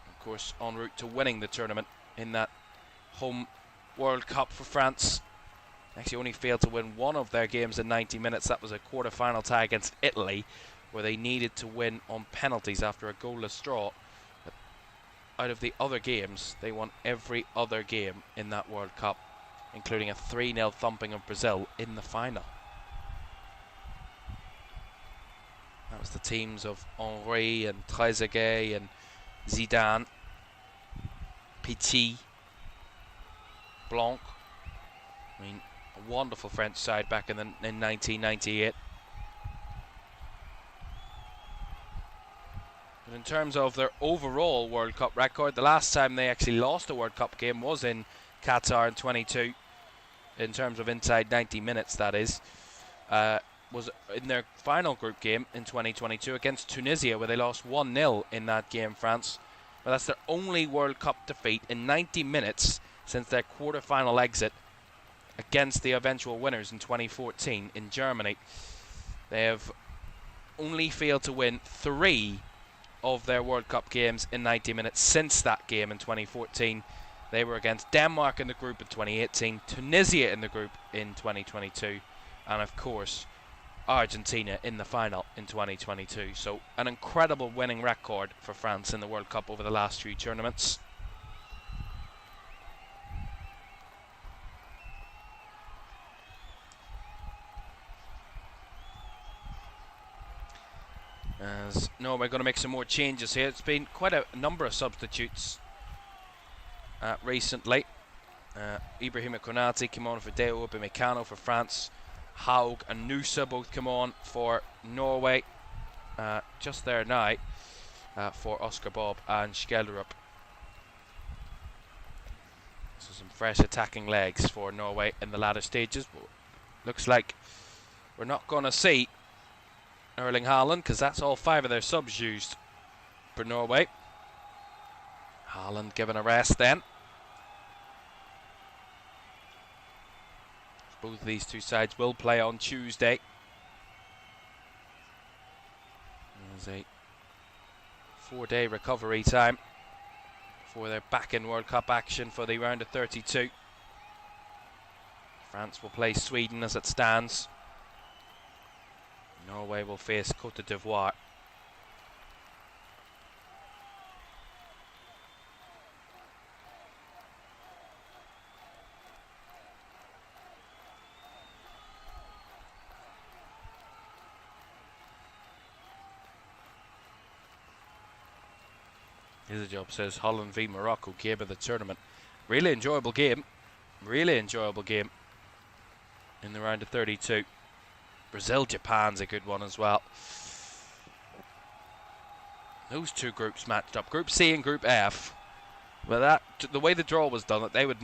of course, en route to winning the tournament in that home World Cup for France. Actually only failed to win 1 of their games in 90 minutes. That was a quarter-final tie against Italy, where they needed to win on penalties after a goalless draw. But out of the other games, they won every other game in that World Cup, including a 3-0 thumping of Brazil in the final. That was the teams of Henry and Trezeguet and Zidane, Petit, Blanc. I mean, a wonderful French side back in 1998. But in terms of their overall World Cup record, the last time they actually lost a World Cup game was in Qatar in 22. In terms of inside 90 minutes, that is. Was in their final group game in 2022 against Tunisia, where they lost 1-0 in that game, France. But that's their only World Cup defeat in 90 minutes since their quarter-final exit against the eventual winners in 2014 in Germany. They have only failed to win 3 of their World Cup games in 90 minutes since that game in 2014. They were against Denmark in the group in 2018, Tunisia in the group in 2022, and of course Argentina in the final in 2022. So an incredible winning record for France in the World Cup over the last few tournaments. As Norway going to make some more changes here. It's been quite a number of substitutes recently. Ibrahima Konate came on for Deo Upamecano for France. Haug and Nusa both come on for Norway. Just there now for Oscar Bob and Skjelderup. So some fresh attacking legs for Norway in the latter stages. Looks like we're not going to see Erling Haaland, because that's all 5 of their subs used for Norway. Haaland given a rest then. Both of these two sides will play on Tuesday. There's a 4-day recovery time before they're back in World Cup action for the round of 32. France will play Sweden as it stands. Norway will face Côte d'Ivoire. Here's a job, says Holland v Morocco, game of the tournament. Really enjoyable game. Really enjoyable game in the round of 32. Brazil-Japan's a good one as well. Those two groups matched up. Group C and Group F. But the way the draw was done, that they would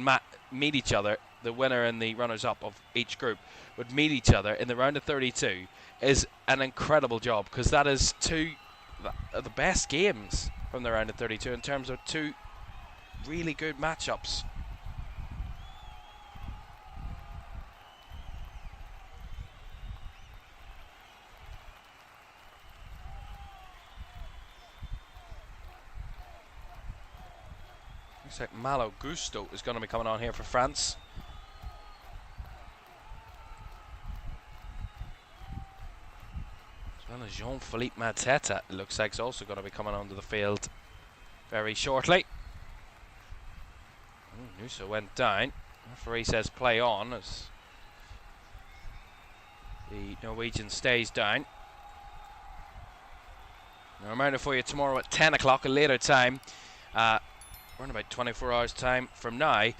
meet each other, the winner and the runners-up of each group would meet each other in the round of 32, is an incredible job, because that is two of the best games from the round of 32 in terms of 2 really good matchups. Looks like Malo Gusto is going to be coming on here for France. As well as Jean-Philippe Mateta, it looks like, is also going to be coming onto the field very shortly. Nusa went down. Referee says play on as the Norwegian stays down. A reminder for you, tomorrow at 10 o'clock, a later time, in about 24 hours time from now,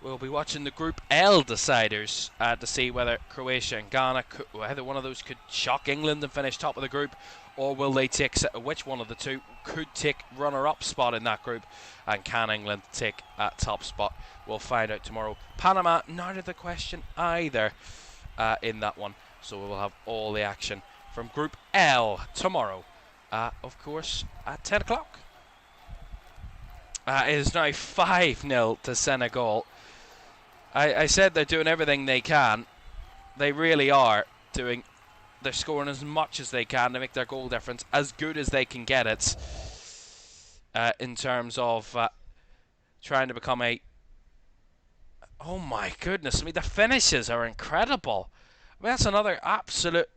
we'll be watching the Group L deciders to see whether Croatia and Ghana, whether one of those could shock England and finish top of the group, or will they take, which one of the two could take runner-up spot in that group, and can England take a top spot? We'll find out tomorrow. Panama, not out of the question either in that one, so we will have all the action from Group L tomorrow, of course, at 10 o'clock. It is now 5-0 to Senegal. I said they're doing everything they can. They really are doing. They're scoring as much as they can to make their goal difference as good as they can get it. In terms of trying to become a. Oh my goodness! I mean, the finishes are incredible. I mean, that's another absolute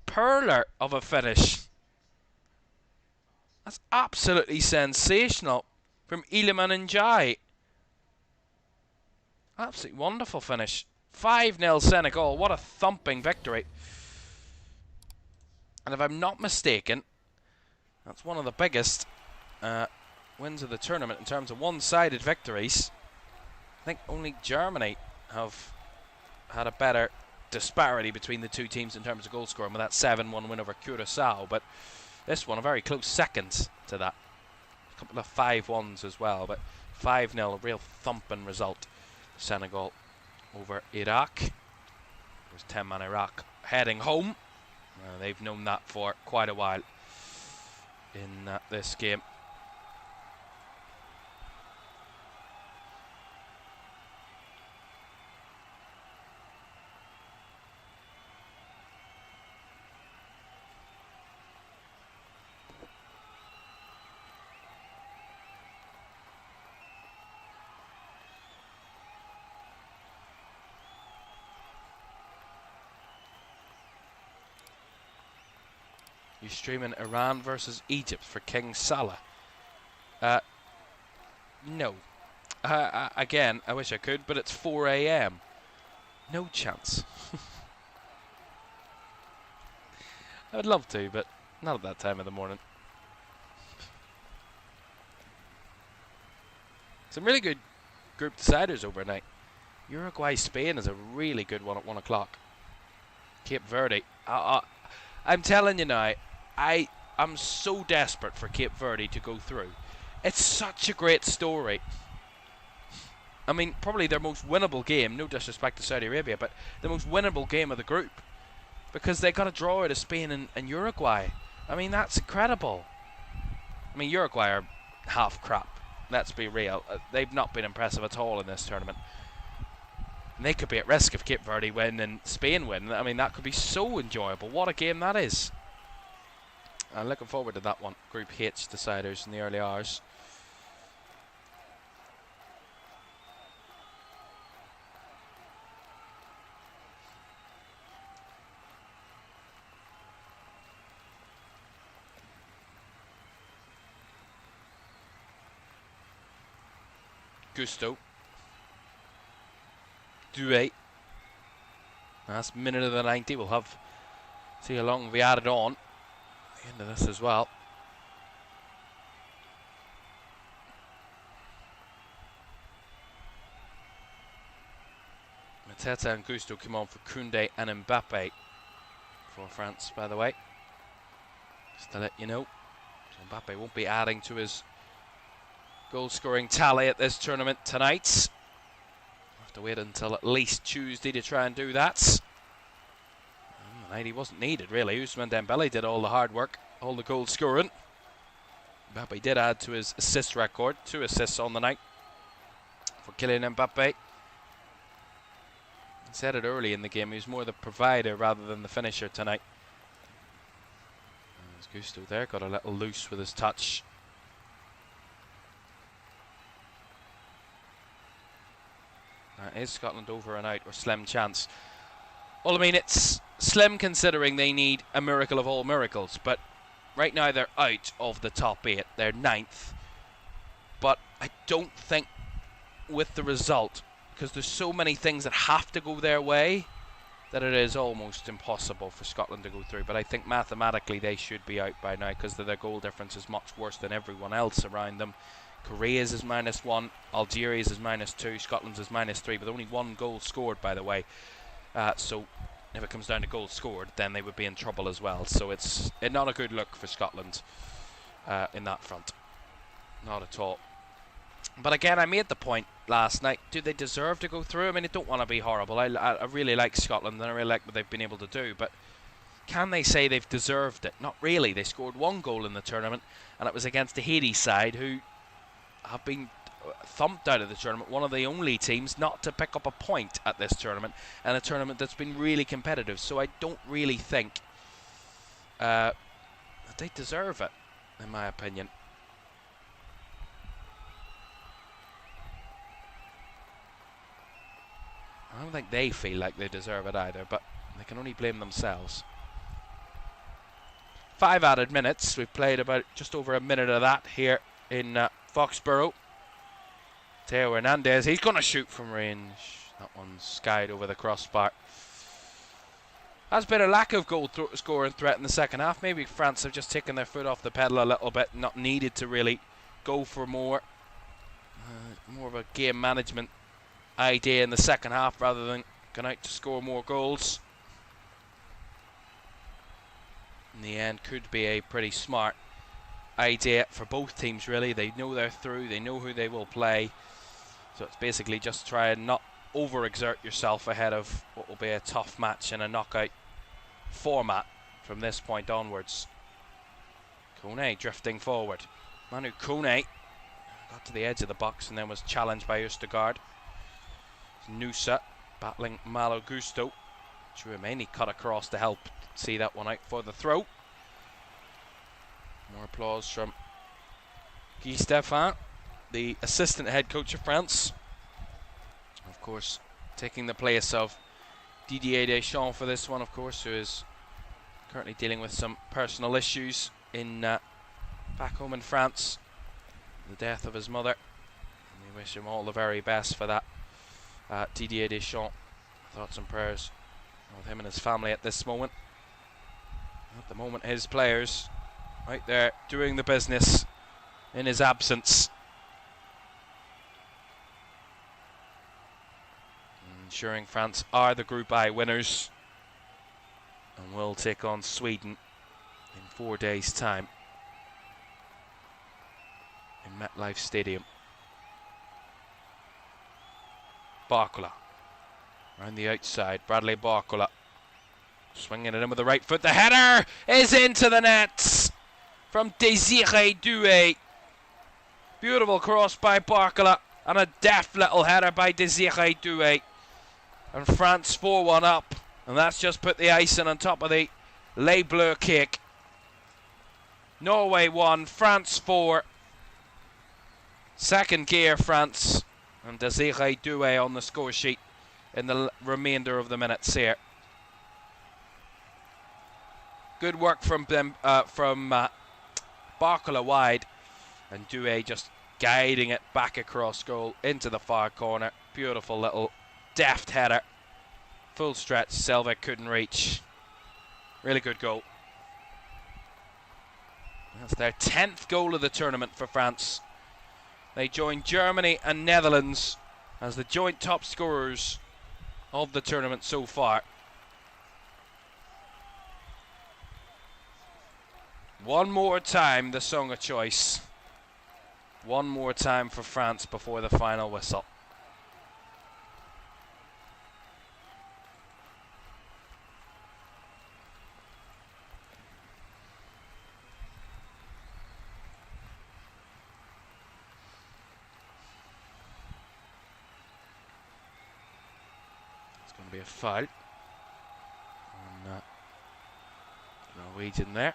perler of a finish. That's absolutely sensational from Iliman Ndiaye. Absolutely wonderful finish. 5-0 Senegal. What a thumping victory. And if I'm not mistaken, that's one of the biggest wins of the tournament in terms of one-sided victories. I think only Germany have had a better disparity between the two teams in terms of goal scoring with that 7-1 win over Curaçao. But this one, a very close second to that. A couple of 5-1s as well, but 5-0, a real thumping result. Senegal over Iraq. It was 10-man Iraq heading home. They've known that for quite a while in this game. You're streaming Iran versus Egypt for King Salah. No. Again, I wish I could, but it's 4 a.m. No chance. I would love to, but not at that time of the morning. Some really good group deciders overnight. Uruguay-Spain is a really good one at 1 o'clock. Cape Verde. I'm telling you now, I'm so desperate for Cape Verde to go through. It's such a great story. I mean, probably their most winnable game, no disrespect to Saudi Arabia, but the most winnable game of the group. Because they got a draw out of Spain and Uruguay. I mean, that's incredible. I mean, Uruguay are half crap. Let's be real. They've not been impressive at all in this tournament. And they could be at risk if Cape Verde win and Spain win. I mean, that could be so enjoyable. What a game that is. I'm looking forward to that one. Group H deciders in the early hours. Gusto. Doué. Last minute of the 90. We'll see how long we added on at the end of this as well. Mateta and Gusto come on for Koundé and Mbappe for France, by the way. Just to let you know. So Mbappe won't be adding to his goal-scoring tally at this tournament tonight. We'll have to wait until at least Tuesday to try and do that. The 90 wasn't needed, really. Ousmane Dembele did all the hard work, all the goal-scoring. Mbappe did add to his assist record. 2 assists on the night for Kylian Mbappe. I said it early in the game, he was more the provider rather than the finisher tonight. There's Gusto there, got a little loose with his touch. Is Scotland over and out or slim chance? Well, I mean, it's slim considering they need a miracle of all miracles, but right now they're out of the top 8. They're 9th. But I don't think with the result, because there's so many things that have to go their way, that it is almost impossible for Scotland to go through. But I think mathematically they should be out by now because their goal difference is much worse than everyone else around them. Korea's is -1, Algeria's is -2, Scotland's is -3, with only 1 goal scored, by the way. So if it comes down to goals scored, then they would be in trouble as well. So it's not a good look for Scotland in that front. Not at all. But again, I made the point last night. Do they deserve to go through? I mean, I don't want to be horrible. I really like Scotland and I really like what they've been able to do. But can they say they've deserved it? Not really. They scored 1 goal in the tournament, and it was against the Haiti side, who have been thumped out of the tournament. One of the only teams not to pick up a point at this tournament, and a tournament that's been really competitive. So I don't really think that they deserve it, in my opinion. I don't think they feel like they deserve it either, but they can only blame themselves. 5 added minutes. We've played about just over a minute of that here in Foxborough. Theo Hernandez, he's going to shoot from range. That one's skied over the crossbar. Has been a lack of goal scoring threat in the second half. Maybe France have just taken their foot off the pedal a little bit, not needed to really go for more. More of a game management idea in the second half rather than going out to score more goals. In the end, could be a pretty smart idea for both teams, really. They know they're through, they know who they will play, so it's basically just try and not overexert yourself ahead of what will be a tough match in a knockout format from this point onwards. Kone drifting forward. Manu Kone got to the edge of the box and then was challenged by Østegård. Nusa battling Malo Gusto. Chouameni cut across to help see that one out for the throw. More applause from Guy Stéphane, the assistant head coach of France. Of course, taking the place of Didier Deschamps for this one, of course, who is currently dealing with some personal issues in back home in France. The death of his mother. And we wish him all the very best for that. Didier Deschamps, thoughts and prayers with him and his family at this moment. At the moment, his players right there doing the business in his absence, ensuring France are the Group I winners and will take on Sweden in 4 days' time in MetLife Stadium. Barcola around the outside. Bradley Barcola swinging it in with the right foot. The header is into the nets from Désiré Doué. Beautiful cross by Barcola and a deft little header by Désiré Doué. And France 4-1 up. And that's just put the icing on top of the Les Bleus cake. Norway 1, France 4. Second gear France. And Désiré Doué on the score sheet in the remainder of the minutes here. Good work from them, from Barcola wide, and Doué just guiding it back across goal into the far corner. Beautiful little deft header. Full stretch, Selva couldn't reach. Really good goal. That's their 10th goal of the tournament for France. They join Germany and Netherlands as the joint top scorers of the tournament so far. One more time, the song of choice. One more time for France before the final whistle. It's going to be a foul on Norwegian there.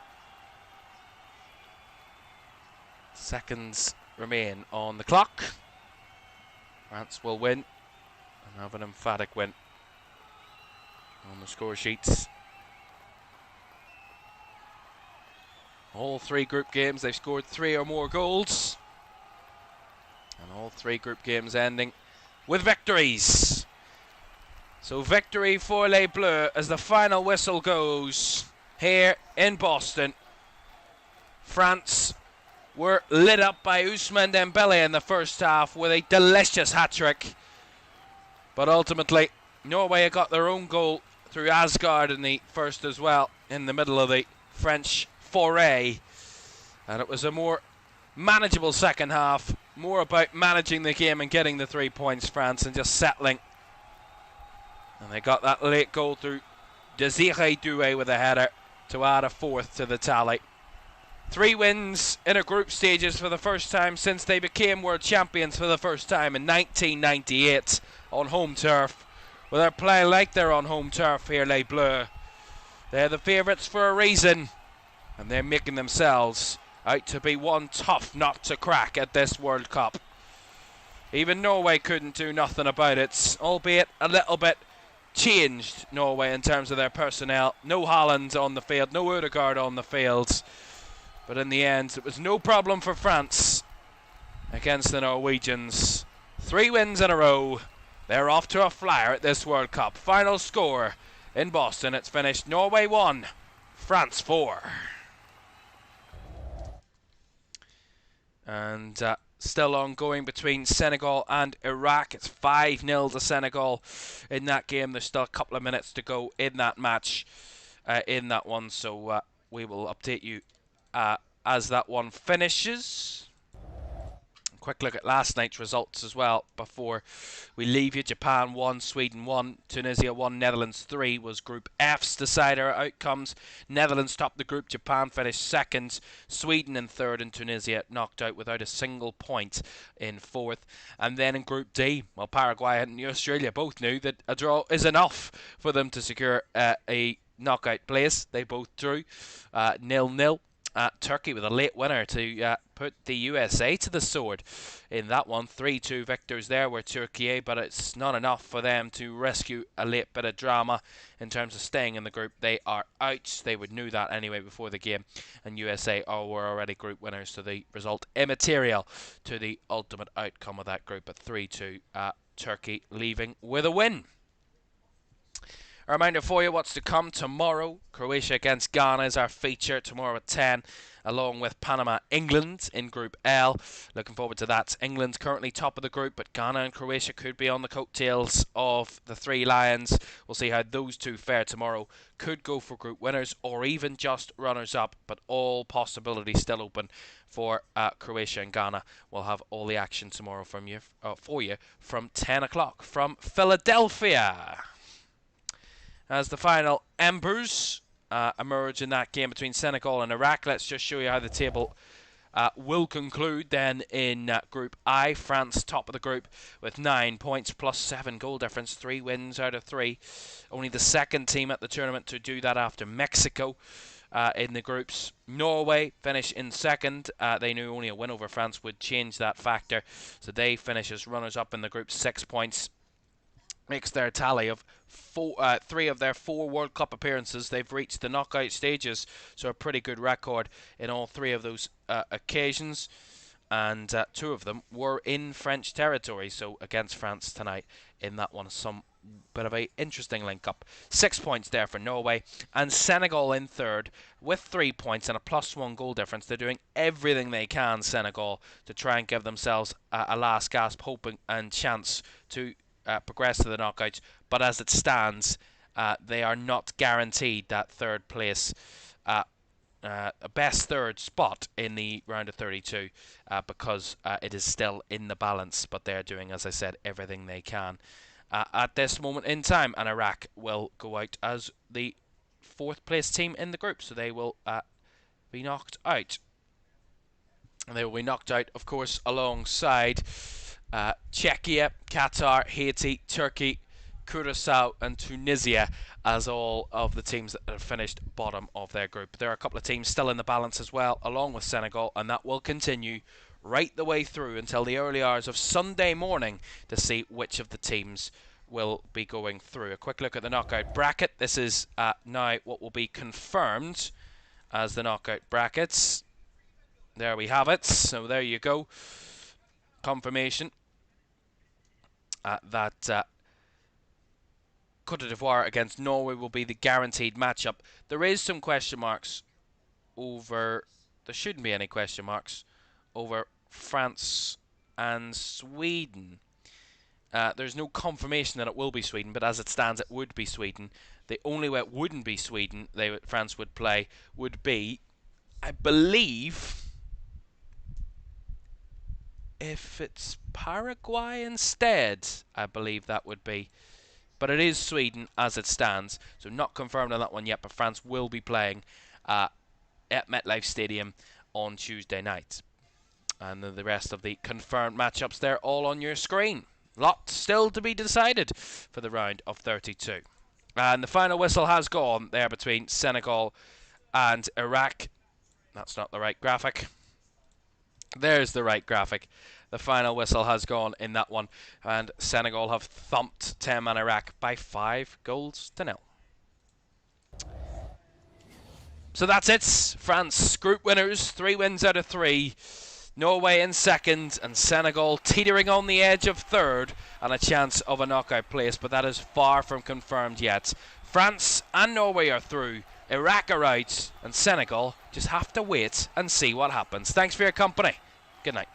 Seconds remain on the clock. France will win and have an emphatic win on the score sheets. All 3 group games, they've scored 3 or more goals. And all 3 group games ending with victories. So victory for Les Bleus as the final whistle goes here in Boston. France were lit up by Ousmane Dembele in the first half with a delicious hat-trick. But ultimately, Norway got their own goal through Asgard in the first as well, in the middle of the French foray. And it was a more manageable second half, more about managing the game and getting the 3 points, France, and just settling. And they got that late goal through Desiré Doué with a header to add a fourth to the tally. 3 wins in a group stages for the first time since they became world champions for the first time in 1998 on home turf. Well, they're playing like they're on home turf here, Les Bleus. They're the favourites for a reason, and they're making themselves out to be one tough nut to crack at this World Cup. Even Norway couldn't do nothing about it, albeit a little bit changed, Norway, in terms of their personnel. No Haaland on the field, no Ødegaard on the field. But in the end, it was no problem for France against the Norwegians. 3 wins in a row. They're off to a flyer at this World Cup. Final score in Boston, it's finished Norway 1, France 4. And still ongoing between Senegal and Iraq. It's 5-0 to Senegal in that game. There's still a couple of minutes to go in that match, in that one. So we will update you as that one finishes. Quick look at last night's results as well before we leave you. Japan 1, Sweden 1, Tunisia 1, Netherlands 3 was Group F's decider outcomes. Netherlands topped the group, Japan finished second, Sweden in third, and Tunisia knocked out without a single point in fourth. And then in Group D, well, Paraguay and Australia both knew that a draw is enough for them to secure a knockout place. They both drew 0-0. Turkey with a late winner to put the USA to the sword in that one. 3-2 victors there were Turkey, but it's not enough for them to rescue a late bit of drama in terms of staying in the group. They are out. They would knew that anyway before the game, and USA were already group winners, so the result immaterial to the ultimate outcome of that group. At 3-2, Turkey leaving with a win. A reminder for you what's to come tomorrow. Croatia against Ghana is our feature tomorrow at 10, along with Panama, England in Group L. Looking forward to that. England's currently top of the group, but Ghana and Croatia could be on the coattails of the Three Lions. We'll see how those two fare tomorrow. Could go for group winners or even just runners-up, but all possibilities still open for Croatia and Ghana. We'll have all the action tomorrow for you from 10 o'clock from Philadelphia. As the final embers emerge in that game between Senegal and Iraq, let's just show you how the table will conclude then in Group I. France top of the group with 9 points plus 7 goal difference, 3 wins out of 3. Only the second team at the tournament to do that after Mexico in the groups. Norway finish in second. They knew only a win over France would change that factor, so they finish as runners-up in the group, 6 points. Makes their tally of 3 of their 4 World Cup appearances. They've reached the knockout stages, so a pretty good record in all 3 of those occasions. And 2 of them were in French territory, so against France tonight in that one. Some bit of a interesting link-up. 6 points there for Norway. And Senegal in third with 3 points and a +1 goal difference. They're doing everything they can, Senegal, to try and give themselves a last gasp hoping and chance to progress to the knockouts, but as it stands, they are not guaranteed that third place, best third spot in the round of 32, because it is still in the balance, but they're doing, as I said, everything they can at this moment in time, and Iraq will go out as the 4th place team in the group, so they will be knocked out. And they will be knocked out, of course, alongside Czechia, Qatar, Haiti, Turkey, Curacao and Tunisia as all of the teams that have finished bottom of their group. There are a couple of teams still in the balance as well, along with Senegal, and that will continue right the way through until the early hours of Sunday morning to see which of the teams will be going through. A quick look at the knockout bracket. This is now what will be confirmed as the knockout brackets. There we have it. So there you go. Confirmation that Cote d'Ivoire against Norway will be the guaranteed matchup. There is some question marks over... There shouldn't be any question marks over France and Sweden. There's no confirmation that it will be Sweden, but as it stands, it would be Sweden. The only way it wouldn't be Sweden, France would play, would be, I believe, if it's Paraguay instead. I believe that would be. But it is Sweden as it stands, so not confirmed on that one yet, but France will be playing at MetLife Stadium on Tuesday night. And the rest of the confirmed matchups there all on your screen. Lot still to be decided for the round of 32. And the final whistle has gone there between Senegal and Iraq. That's not the right graphic. There's the right graphic. The final whistle has gone in that one. And Senegal have thumped 10-man Iraq by 5-0. So that's it. France group winners. 3 wins out of 3. Norway in second, and Senegal teetering on the edge of third, and a chance of a knockout place, but that is far from confirmed yet. France and Norway are through, Iraq are out, and Senegal just have to wait and see what happens. Thanks for your company. Good night.